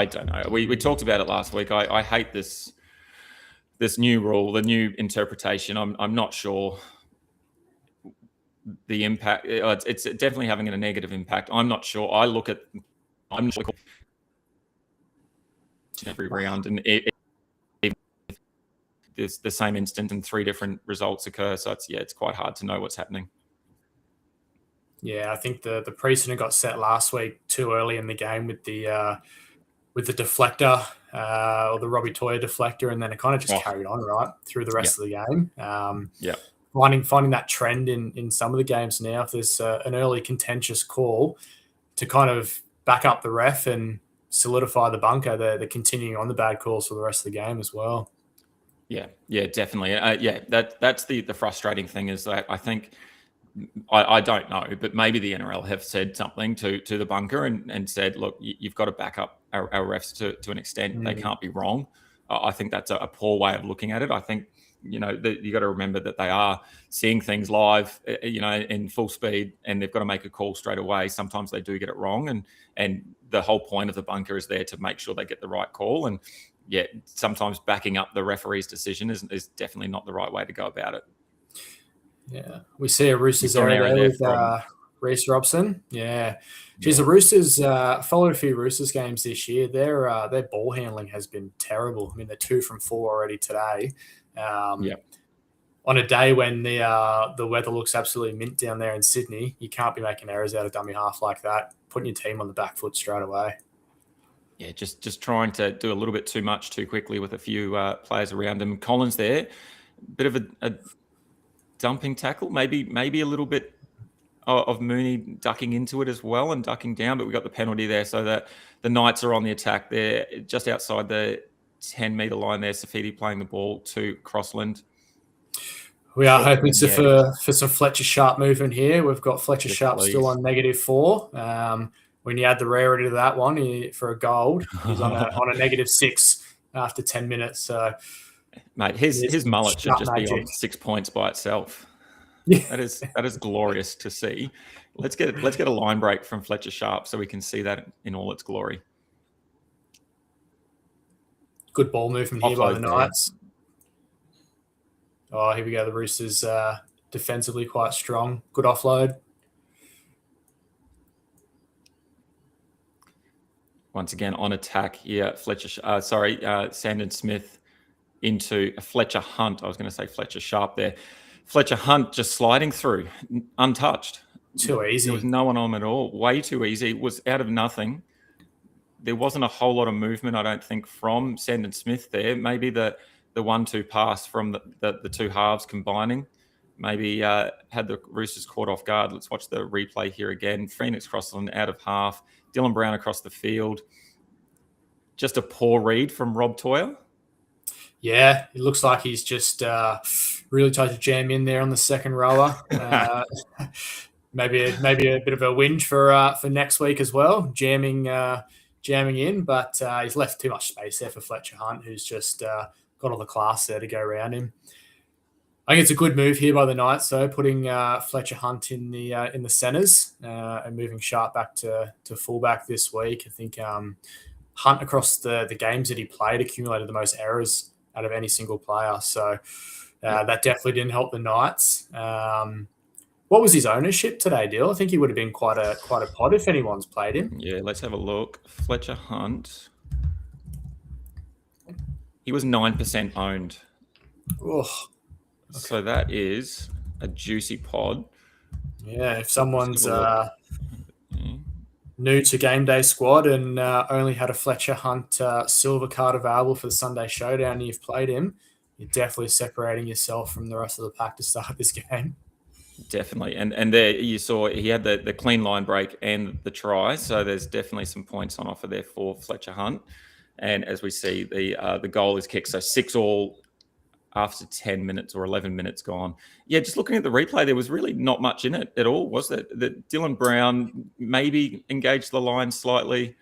don't know. We talked about it last week. I hate this new rule, the new interpretation. I'm not sure the impact. It's definitely having a negative impact. I'm not sure. I'm not sure every round, and it's the same instant and 3 different results occur. So it's quite hard to know what's happening. Yeah, I think the precedent got set last week too early in the game with the deflector or the Robbie Toya deflector, and then it kind of just carried on right through the rest of the game. Finding that trend in some of the games now, if there's an early contentious call to kind of back up the ref and solidify the bunker, they're continuing on the bad calls for the rest of the game as well. Yeah, definitely. That's the frustrating thing is that I think. I don't know, but maybe the NRL have said something to the bunker and said, look, you've got to back up our refs to an extent. They can't be wrong. I think that's a poor way of looking at it. I think, you got to remember that they are seeing things live, in full speed, and they've got to make a call straight away. Sometimes they do get it wrong. And the whole point of the bunker is there to make sure they get the right call. And sometimes backing up the referee's decision is definitely not the right way to go about it. Yeah, we see a Roosters error there with Reece Robson. Yeah. Geez, the Roosters followed a few Roosters games this year. Their ball handling has been terrible. I mean, they're 2 from 4 already today. On a day when the weather looks absolutely mint down there in Sydney, you can't be making errors out of dummy half like that, putting your team on the back foot straight away. Yeah, just trying to do a little bit too much too quickly with a few players around him. Collins there, bit of a dumping tackle, maybe a little bit of Mooney ducking into it as well and ducking down, but we got the penalty there, so that the Knights are on the attack there, just outside the 10-metre line there. Safidi playing the ball to Crossland. We are hoping for some Fletcher Sharp movement here. We've got Fletcher Sharp still on -4. When you add the rarity to that one for a gold, he's on a -6 after 10 minutes. So, mate, his mullet should just be on 6 points by itself. Yeah. That is glorious to see. Let's get a line break from Fletcher Sharp so we can see that in all its glory. Good ball movement here by the Knights. Oh, here we go. The Roosters defensively quite strong. Good offload. Once again on attack here, Sandon Smith into Fletcher Hunt. I was going to say Fletcher Sharp there. Fletcher Hunt just sliding through, untouched. Too easy. There was no one on him at all. Way too easy. It was out of nothing. There wasn't a whole lot of movement, I don't think, from Sandon Smith there. Maybe the 1-2 pass from the two halves combining maybe had the Roosters caught off guard. Let's watch the replay here again. Phoenix Crossland out of half. Dylan Brown across the field. Just a poor read from Rob Toya. Yeah, it looks like he's just really tried to jam in there on the second rower. Maybe a bit of a whinge for next week as well, jamming in, but he's left too much space there for Fletcher Hunt, who's just got all the class there to go around him. I think it's a good move here by the Knights, though, putting Fletcher Hunt in the centres and moving Sharp back to fullback this week. I think Hunt across the games that he played accumulated the most errors out of any single player, so that definitely didn't help the Knights. What was his ownership today, Dyl? I think he would have been quite a pod if anyone's played him. Yeah, let's have a look. Fletcher Hunt. He was 9% owned. Oh, okay. So that is a juicy pod. Yeah, if someone's Yeah. new to GameDay Squad and only had a Fletcher Hunt silver card available for the Sunday Showdown and you've played him, you're definitely separating yourself from the rest of the pack to start this game. Definitely. And there you saw he had the clean line break and the try. So there's definitely some points on offer there for Fletcher Hunt. And as we see, the goal is kicked. So 6-all after 10 minutes or 11 minutes gone. Yeah, just looking at the replay, there was really not much in it at all, was there? That Dylan Brown maybe engaged the line slightly.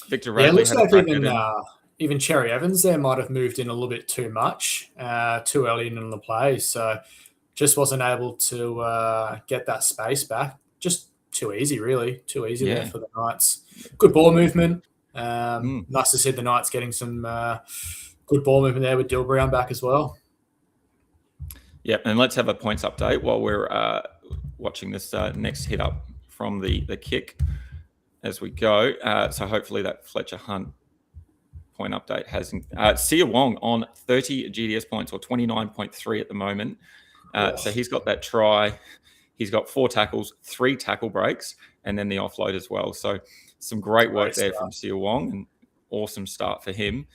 Victor Radley it looks had like even Cherry Evans there might have moved in a little bit too much, too early in the play. So just wasn't able to get that space back. Just too easy, really. Too easy there for the Knights. Good ball movement. Nice to see the Knights getting some good ball movement there with Dylan Brown back as well. Yep, and let's have a points update while we're watching this next hit up from the kick as we go. So hopefully that Fletcher Hunt point update has Sia Wong on 30 GDS points, or 29.3 at the moment. So he's got that try. He's got 4 tackles, 3 tackle breaks, and then the offload as well. So some great work there from Sia Wong, and awesome start for him.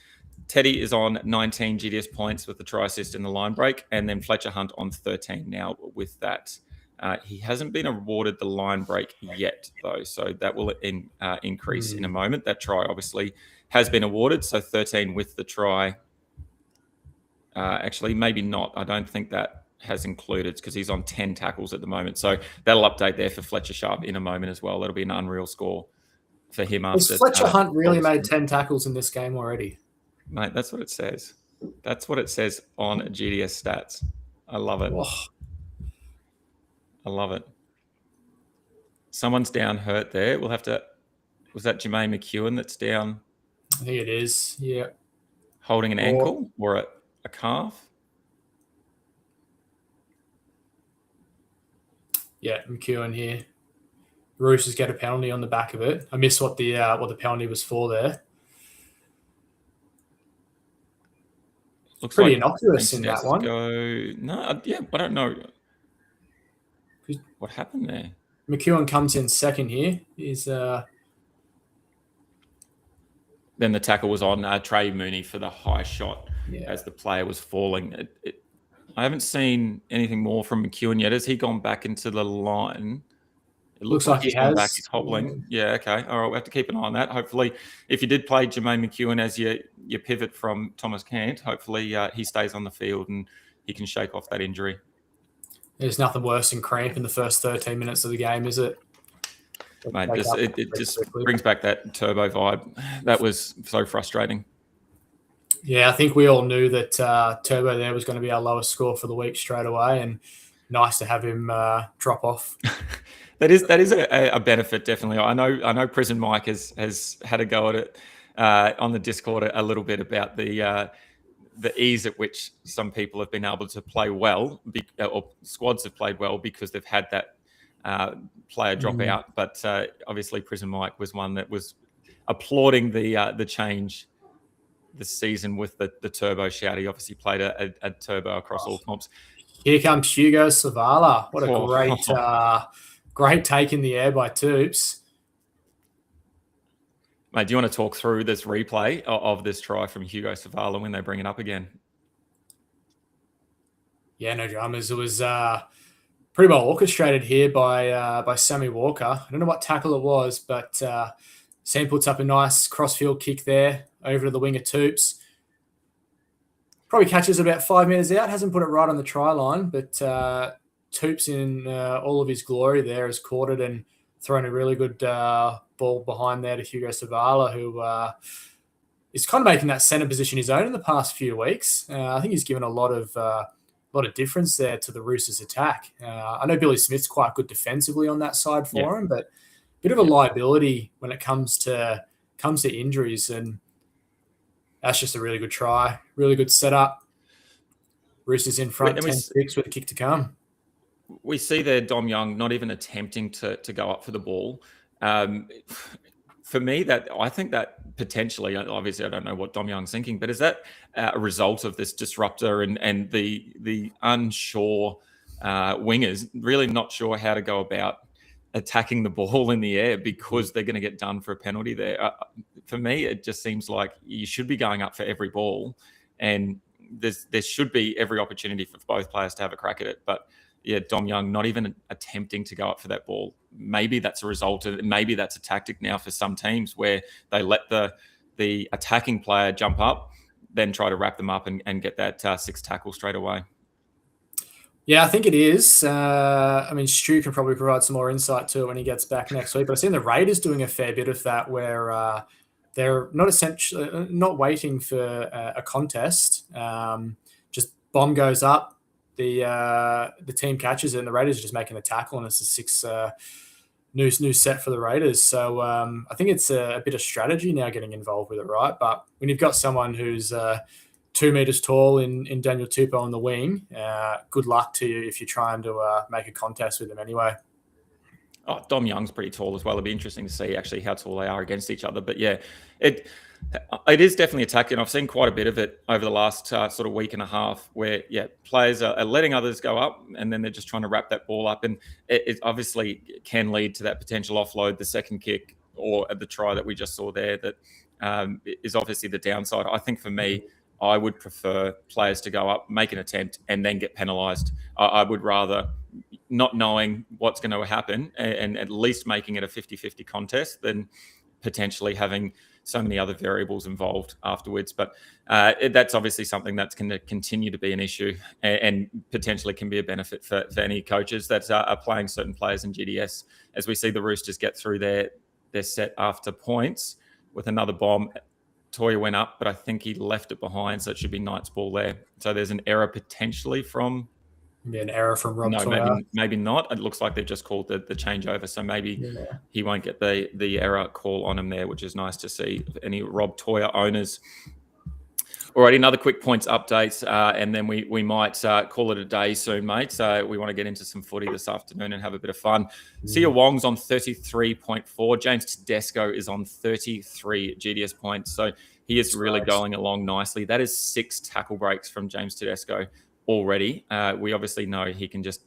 Teddy is on 19 GDS points with the try assist in the line break, and then Fletcher Hunt on 13 now with that. He hasn't been awarded the line break yet, though, so that will increase in a moment. That try obviously has been awarded, so 13 with the try. Actually, maybe not. I don't think that has included, because he's on 10 tackles at the moment. So that'll update there for Fletcher Sharp in a moment as well. That'll be an unreal score for him. Has Fletcher Hunt really made 10 tackles in this game already? Mate, that's what it says. That's what it says on GDS stats. I love it. I love it. Someone's down hurt there. We'll have to... Was that Jermaine McEwen that's down? I think it is, yeah. Holding an ankle or a calf? Yeah, McEwen here. Roosters get a penalty on the back of it. I missed what the penalty was for there. Looks pretty like innocuous in that one. I don't know what happened there. McEwen comes in second here. Then the tackle was on Trey Mooney for the high shot as the player was falling. I haven't seen anything more from McEwen yet. Has he gone back into the line? It looks like he's gone back. He's hobbling. Yeah, okay. All right, we'll have to keep an eye on that. Hopefully, if you did play Jermaine McEwen as your pivot from Thomas Cant, hopefully he stays on the field and he can shake off that injury. There's nothing worse than cramp in the first 13 minutes of the game, is it? Mate, it just brings back that Turbo vibe. That was so frustrating. Yeah, I think we all knew that Turbo there was going to be our lowest score for the week straight away, and nice to have him drop off. That is a benefit, definitely. I know Prison Mike has had a go at it on the Discord a little bit about the ease at which some people have been able to play well, or squads have played well because they've had that player drop out. But obviously, Prison Mike was one that was applauding the change this season with the turbo shout. He obviously played a turbo across all comps. Here comes Hugo Savala. What a great take in the air by Toops. Mate, do you want to talk through this replay of this try from Hugo Savala when they bring it up again? Yeah, no dramas. It was pretty well orchestrated here by Sammy Walker. I don't know what tackle it was, but Sam puts up a nice crossfield kick there over to the wing of Toops. Probably catches about 5 meters out. Hasn't put it right on the try line, but Toops in all of his glory there has caught it and thrown a really good ball behind there to Hugo Savala, who is kind of making that centre position his own in the past few weeks. I think he's given a lot of difference there to the Roosters' attack. I know Billy Smith's quite good defensively on that side for him, but a bit of a liability when it comes to injuries, and that's just a really good try, really good setup. Roosters in front, 10-6 with a kick to come. We see there Dom Young not even attempting to go up for the ball. For me, I think that potentially, obviously, I don't know what Dom Young's thinking, but is that a result of this disruptor and the unsure wingers really not sure how to go about attacking the ball in the air because they're going to get done for a penalty there? For me, it just seems like you should be going up for every ball, and there should be every opportunity for both players to have a crack at it. But yeah, Dom Young not even attempting to go up for that ball. Maybe that's a result of, maybe that's a tactic now for some teams where they let the attacking player jump up, then try to wrap them up and get that 6 tackle straight away. Yeah, I think it is. I mean, Stu can probably provide some more insight to it when he gets back next week. But I've seen the Raiders doing a fair bit of that, where they're not waiting for a contest. Just bomb goes up, the team catches it, and the Raiders are just making the tackle, and it's a 6 new set for the Raiders. So I think it's a bit of strategy now getting involved with it, right? But when you've got someone who's 2 meters tall in Daniel Tupou on the wing, good luck to you if you're trying to make a contest with him anyway. Oh, Dom Young's pretty tall as well. It'd be interesting to see actually how tall they are against each other. But yeah, it is definitely attacking. I've seen quite a bit of it over the last sort of week and a half where, yeah, players are letting others go up and then they're just trying to wrap that ball up. And it obviously can lead to that potential offload, the second kick or the try that we just saw there that is obviously the downside. I think for me, I would prefer players to go up, make an attempt, and then get penalised. I would rather not knowing what's going to happen and at least making it a 50-50 contest than potentially having so many other variables involved afterwards. But that's obviously something that's going to continue to be an issue and potentially can be a benefit for any coaches that are playing certain players in GDS. As we see the Roosters get through their set after points with another bomb, Toya went up, but I think he left it behind, so it should be Knight's ball there. So there's an error potentially from... Maybe an error from Rob Toya. No, maybe not. It looks like they've just called the changeover, so maybe he won't get the error call on him there, which is nice to see. Any Rob Toya owners. Alrighty, another quick points update, and then we might call it a day soon, mate. So we want to get into some footy this afternoon and have a bit of fun. Sia Wong's on 33.4. James Tedesco is on 33 GDS points. So he is really going along nicely. That is 6 tackle breaks from James Tedesco already. We obviously know he can just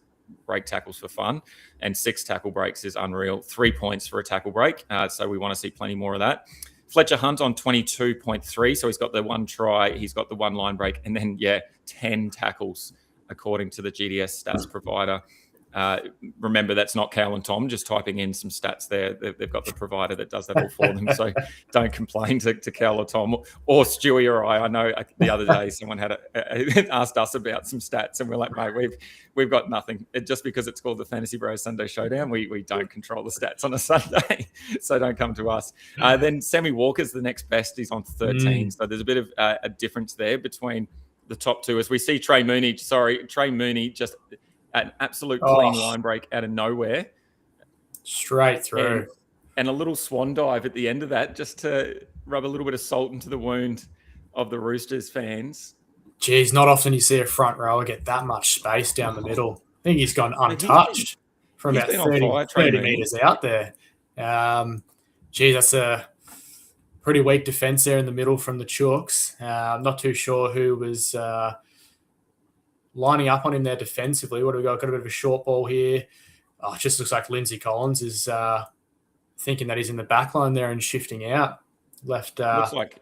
break tackles for fun, and 6 tackle breaks is unreal. 3 points for a tackle break. So we want to see plenty more of that. Fletcher Hunt on 22.3. So he's got the 1 try, he's got the 1 line break, and then, 10 tackles according to the GDS stats provider. Remember, that's not Cal and Tom just typing in some stats there. They've got the provider that does that all for them. So don't complain to Cal or Tom or Stewie or I. I know the other day someone had asked us about some stats, and we're like, mate, we've got nothing. Just because it's called the FantasyBros Sunday Showdown, we don't control the stats on a Sunday. So don't come to us. Then Sammy Walker's the next best. He's on 13. So there's a bit of a difference there between the top two. As we see Trey Mooney just an absolute clean line break out of nowhere. Straight through. And a little swan dive at the end of that, just to rub a little bit of salt into the wound of the Roosters fans. Geez, not often you see a front rower get that much space down the middle. I think he's gone untouched from about 30 metres out there. That's a pretty weak defence there in the middle from the Chooks. I'm not too sure who was... lining up on him there defensively. What do we got? Got a bit of a short ball here. It just looks like Lindsay Collins is thinking that he's in the back line there and shifting out. Left. Looks like,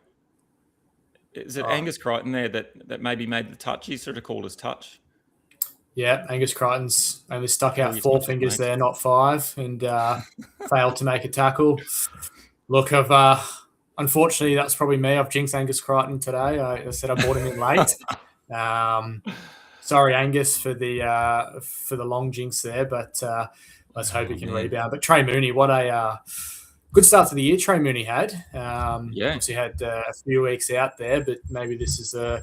is it Angus Crichton there that maybe made the touch? He sort of called his touch. Yeah, Angus Crichton's only stuck out 4 fingers there, not 5, and failed to make a tackle. Look, unfortunately, that's probably me. I've jinxed Angus Crichton today. I said I bought him in late. Sorry, Angus, for the long jinx there, but let's hope he can rebound. But Trey Mooney, what a good start to the year Trey Mooney had. Obviously had a few weeks out there, but maybe this is a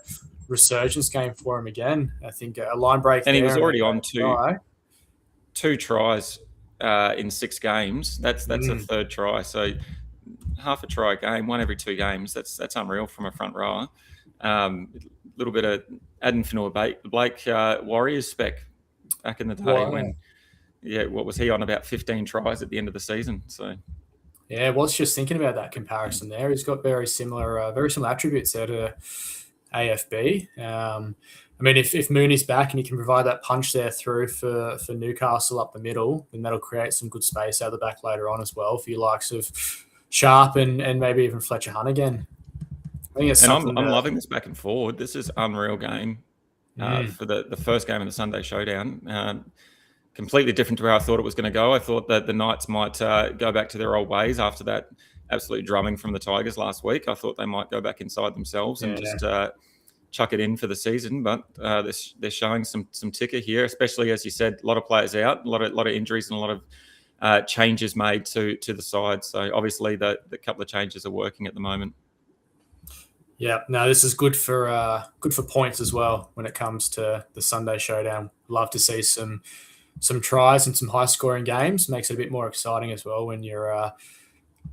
resurgence game for him again. I think a line break. And he was already on two tries in 6 games. That's a 3rd try. So half a try a game, 1 every 2 games. That's unreal from a front rower. Little bit of adding Fanua Blake Warriors spec back in the day when, what was he on, about 15 tries at the end of the season? So Yeah, I was just thinking about that comparison there. He's got very similar attributes there to AFB. I mean, if Mooney's back and he can provide that punch there through for Newcastle up the middle, then that'll create some good space out the back later on as well for your likes of Sharp and maybe even Fletcher Hunt again. I think it's I'm loving this back and forward. This is unreal game for the first game of the Sunday Showdown. Completely different to how I thought it was going to go. I thought that the Knights might go back to their old ways after that absolute drumming from the Tigers last week. I thought they might go back inside themselves and just chuck it in for the season. But they're showing some ticker here, especially, as you said, a lot of players out, a lot of injuries and a lot of changes made to the side. So obviously the couple of changes are working at the moment. Yeah, no, this is good for points as well when it comes to the Sunday Showdown. Love to see some tries and some high-scoring games. Makes it a bit more exciting as well when you're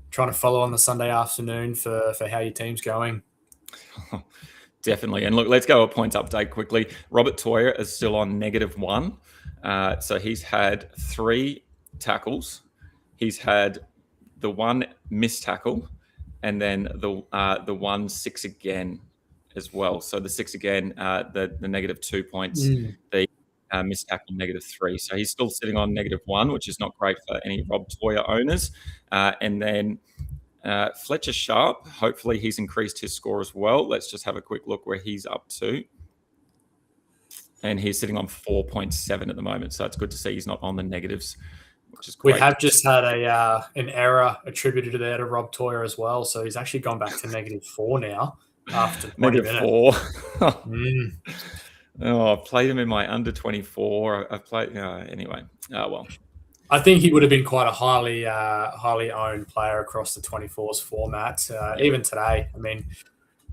trying to follow on the Sunday afternoon for how your team's going. Definitely. And look, let's go a points update quickly. Robert Toyer is still on -1. So he's had 3 tackles. He's had the 1 missed tackle and then the 1 6 again as well. So the 6 again, the -2 points, the missed tackle -3. So he's still sitting on -1, which is not great for any Rob Toyer owners. And then Fletcher Sharp, hopefully he's increased his score as well. Let's just have a quick look where he's up to. And he's sitting on 4.7 at the moment. So it's good to see he's not on the negatives, which is great. We have just had an error attributed there to Rob Toyer as well. So he's actually gone back to -4 now after 20 minutes. -4. Oh, I've played him in my under 24. I've played anyway. Well, I think he would have been quite a highly owned player across the 24s format. Even today, I mean,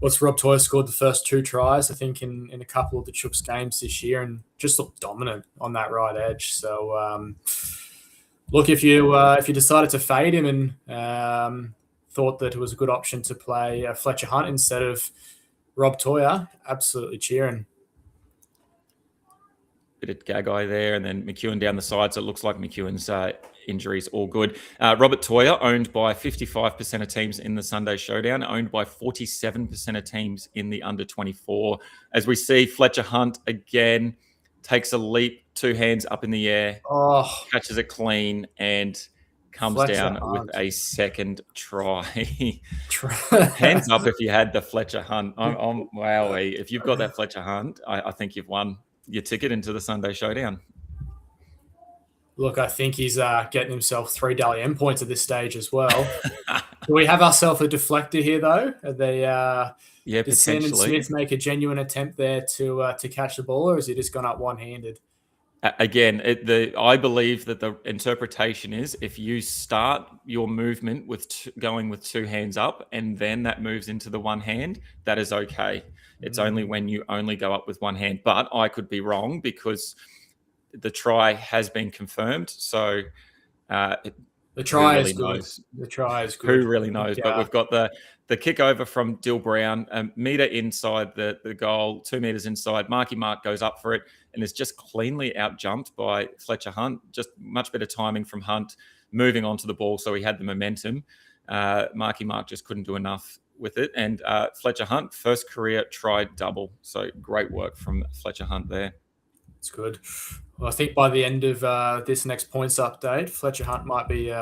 what's Rob Toyer scored the first 2 tries, I think, in a couple of the Chooks games this year, and just looked dominant on that right edge. So, look, if you decided to fade him and thought that it was a good option to play Fletcher Hunt instead of Rob Toyer, absolutely cheering. Bit of Gagai there, and then McEwen down the side. So it looks like McEwen's injuries all good. Robert Toyer owned by 55% of teams in the Sunday Showdown, owned by 47% of teams in the under 24. As we see, Fletcher Hunt again takes a leap, 2 hands up in the air, catches it clean, and comes Fletcher down Hunt with a second try. Hands up if you had the Fletcher Hunt. Wowee. If you've got that Fletcher Hunt, I think you've won your ticket into the Sunday Showdown. Look, I think he's getting himself 3 Dally M points at this stage as well. Do we have ourselves a deflector here, though? Did Sandon Smith make a genuine attempt there to catch the ball, or has he just gone up one-handed? Again, I believe that the interpretation is if you start your movement with going with 2 hands up and then that moves into the one hand, that is okay. It's only when you only go up with 1 hand. But I could be wrong because the try has been confirmed. So the try is good. The try is good. Who really knows? But we've got the kick over from Dill Brown, a metre inside the goal, 2 metres inside. Marky Mark goes up for it and is just cleanly out-jumped by Fletcher Hunt. Just much better timing from Hunt, moving onto the ball, so he had the momentum. Marky Mark just couldn't do enough with it. And Fletcher Hunt, first career try double. So great work from Fletcher Hunt there. It's good. Well, I think by the end of this next points update, Fletcher Hunt might be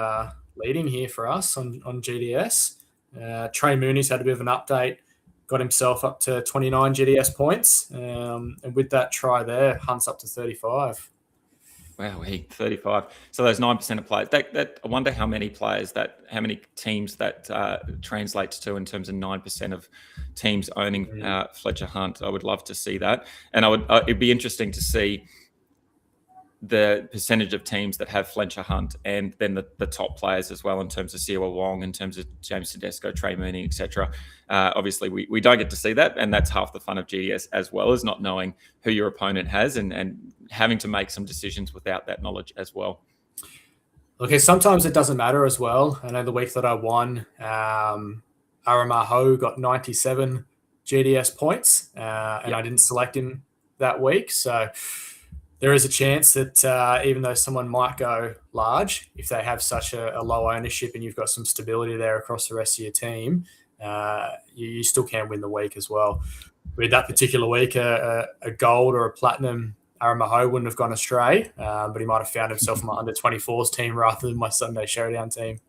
leading here for us on GDS. Trey Mooney's had a bit of an update, got himself up to 29 GDS points. And with that try there, Hunt's up to 35. Wow, 35. So those 9% of players. That I wonder how many teams that translates to in terms of 9% of teams owning Fletcher Hunt. I would love to see that, and it'd be interesting to see the percentage of teams that have Fletcher Hunt, and then the top players as well in terms of Siwa Wong, in terms of James Tedesco, Trey Mooney, etc. Obviously, we don't get to see that, and that's half the fun of GDS as well, as not knowing who your opponent has and having to make some decisions without that knowledge as well. Okay, sometimes it doesn't matter as well. I know the week that I won, Aramaho got 97 GDS points, and I didn't select him that week, so there is a chance that even though someone might go large, if they have such a low ownership and you've got some stability there across the rest of your team, you still can win the week as well. With that particular week, a gold or a platinum Aaron Maho wouldn't have gone astray, but he might have found himself in my under-24s team rather than my Sunday Showdown team.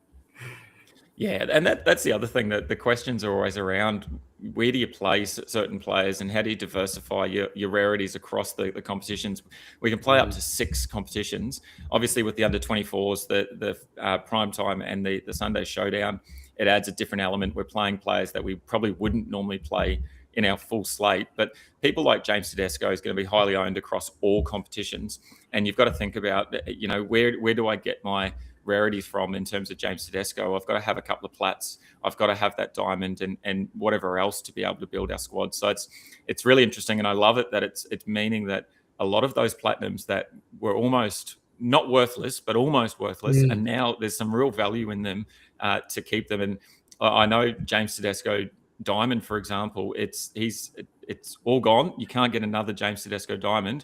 Yeah, and that's the other thing, that the questions are always around where do you play certain players and how do you diversify your rarities across the competitions. We can play up to 6 competitions. Obviously, with the under-24s, the prime time and the Sunday Showdown, it adds a different element. We're playing players that we probably wouldn't normally play in our full slate. But people like James Tedesco is going to be highly owned across all competitions. And you've got to think about, where do I get my rarities from in terms of James Tedesco? I've got to have a couple of plats. I've got to have that diamond and whatever else to be able to build our squad. So it's really interesting, and I love it that it's meaning that a lot of those platinums that were almost not worthless but almost worthless, and now there's some real value in them to keep them. And I know James Tedesco diamond, for example, it's all gone. You can't get another James Tedesco diamond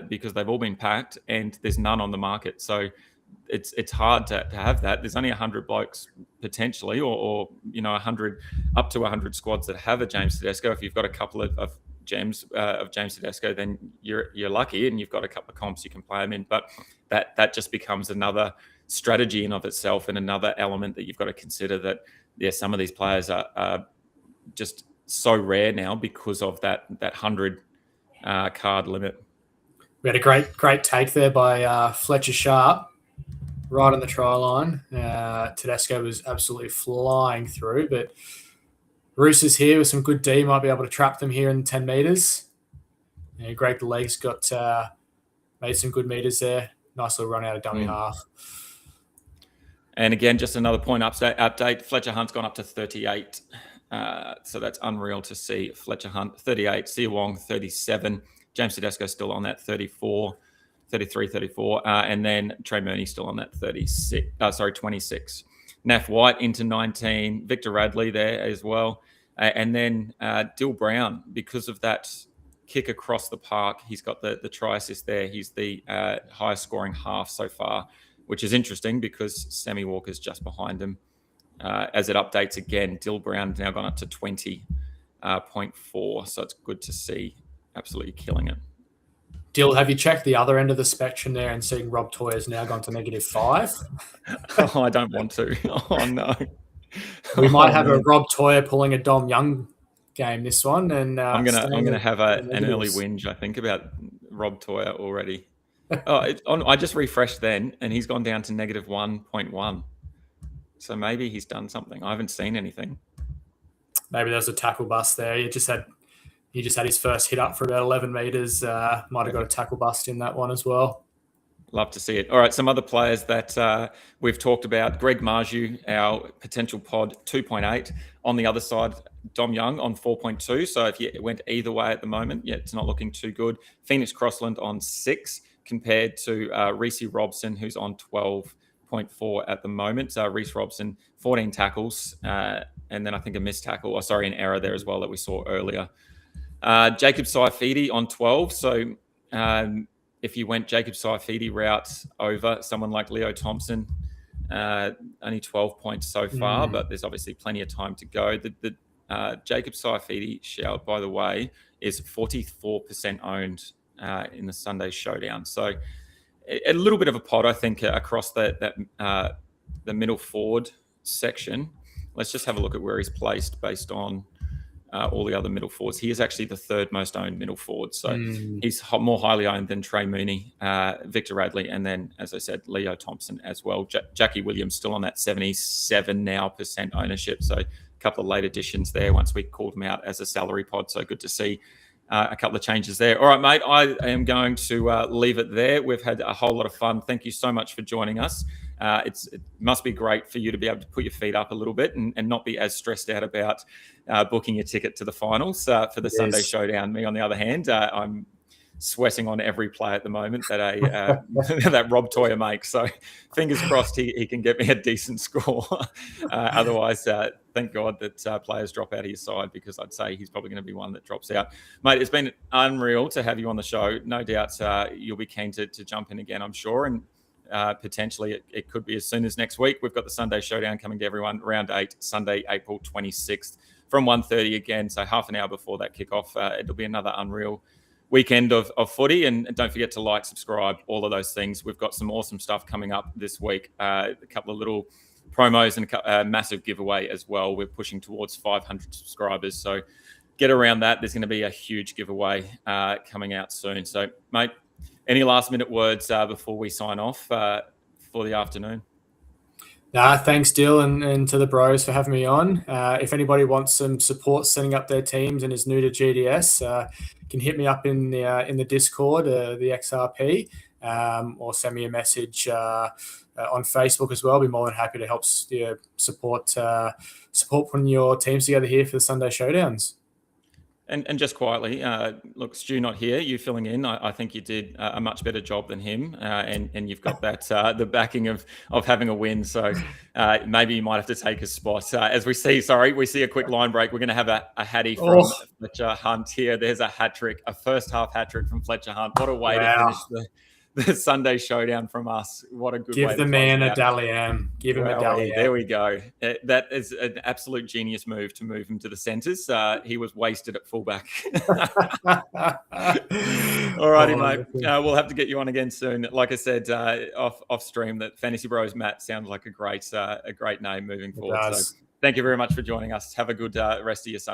because they've all been packed and there's none on the market. So it's hard to have that. There's only 100 blokes potentially, or 100 up to 100 squads that have a James Tedesco. If you've got a couple of gems of James Tedesco, then you're lucky, and you've got a couple of comps you can play them in. But that just becomes another strategy in of itself, and another element that you've got to consider, that some of these players are just so rare now because of that 100 card limit. We had a great take there by Fletcher Sharp, right on the try line. Tedesco was absolutely flying through, but Roosters here with some good D might be able to trap them here in 10 metres. Yeah, Greg the Legs got made some good meters there. Nice little run out of dummy half. And again, just another point update. Fletcher Hunt's gone up to 38. So that's unreal to see. Fletcher Hunt, 38. Sia Wong, 37. James Tedesco still on that 34. 33, 34. And then Trey Mooney still on that 26. Naf White into 19. Victor Radley there as well. And then Dill Brown, because of that kick across the park, he's got the try assist there. He's the highest scoring half so far, which is interesting because Sammy Walker's just behind him. As it updates again, Dill Brown now gone up to 20.4. So it's good to see. Absolutely killing it. Dill, have you checked the other end of the spectrum there and seeing Rob Toy has now gone to -5? Oh, I don't want to. Oh, no. We might have a Rob Toy pulling a Dom Young game this one. And I'm gonna have an early whinge, I think, about Rob Toya already. I just refreshed then, and he's gone down to -1.1. So maybe he's done something. I haven't seen anything. Maybe there's a tackle bust there. He just had his first hit up for about 11 metres. Might have got a tackle bust in that one as well. Love to see it. All right, some other players that we've talked about. Greg Marju, our potential pod, 2.8. On the other side, Dom Young on 4.2. So if you went either way at the moment, it's not looking too good. Phoenix Crossland on 6 compared to Reece Robson, who's on 12.4 at the moment. Reece Robson, 14 tackles, and then I think a missed tackle. An error there as well that we saw earlier. Jacob Saifidi on 12. So if you went Jacob Saifidi route over someone like Leo Thompson, only 12 points so far, but there's obviously plenty of time to go. The Jacob Saifidi shout, by the way, is 44% owned in the Sunday Showdown. So a little bit of a pod, I think, across the middle forward section. Let's just have a look at where he's placed based on all the other middle forwards. He is actually the third most owned middle forward. So he's more highly owned than Trey Mooney, Victor Radley, and then, as I said, Leo Thompson as well. Jackie Williams still on that 77% now ownership. So a couple of late additions there once we called him out as a salary pod. So good to see a couple of changes there. All right, mate, I am going to leave it there. We've had a whole lot of fun. Thank you so much for joining us. It must be great for you to be able to put your feet up a little bit and not be as stressed out about booking your ticket to the finals for the Sunday Showdown. Me, on the other hand, I'm sweating on every play at the moment that that Rob Toyer makes. So fingers crossed he can get me a decent score. Otherwise, thank God that players drop out of your side, because I'd say he's probably going to be one that drops out. Mate, it's been unreal to have you on the show. No doubt you'll be keen to jump in again, I'm sure. And potentially it could be as soon as next week. We've got the Sunday Showdown coming to everyone, round 8, Sunday, April 26th from 1:30 again. So half an hour before that kickoff. It'll be another unreal weekend of footy. And don't forget to like, subscribe, all of those things. We've got some awesome stuff coming up this week. A couple of little promos and a massive giveaway as well. We're pushing towards 500 subscribers. So get around that. There's going to be a huge giveaway coming out soon. So, mate, any last minute words before we sign off for the afternoon? Thanks, Dyl, and to the bros for having me on. If anybody wants some support setting up their teams and is new to GDS, can hit me up in the Discord, the XRP, or send me a message on Facebook as well. I'll be more than happy to help support putting your teams together here for the Sunday Showdowns. And just quietly, look, Stu not here, you filling in. I think you did a much better job than him, and you've got that the backing of having a win. So maybe you might have to take a spot. As we see a quick line break. We're going to have a hattie from Fletcher Hunt here. There's a hat trick, a first half hat trick from Fletcher Hunt. What a way to finish the Sunday Showdown from us. What a good way to give the man a Dyl and Give him a Dyl and. There we go. That is an absolute genius move to move him to the centres. He was wasted at fullback. All righty, mate. We'll have to get you on again soon. Like I said, off stream, that Fantasy Bros Matt sounds like a great name moving forward. So thank you very much for joining us. Have a good rest of your Sunday.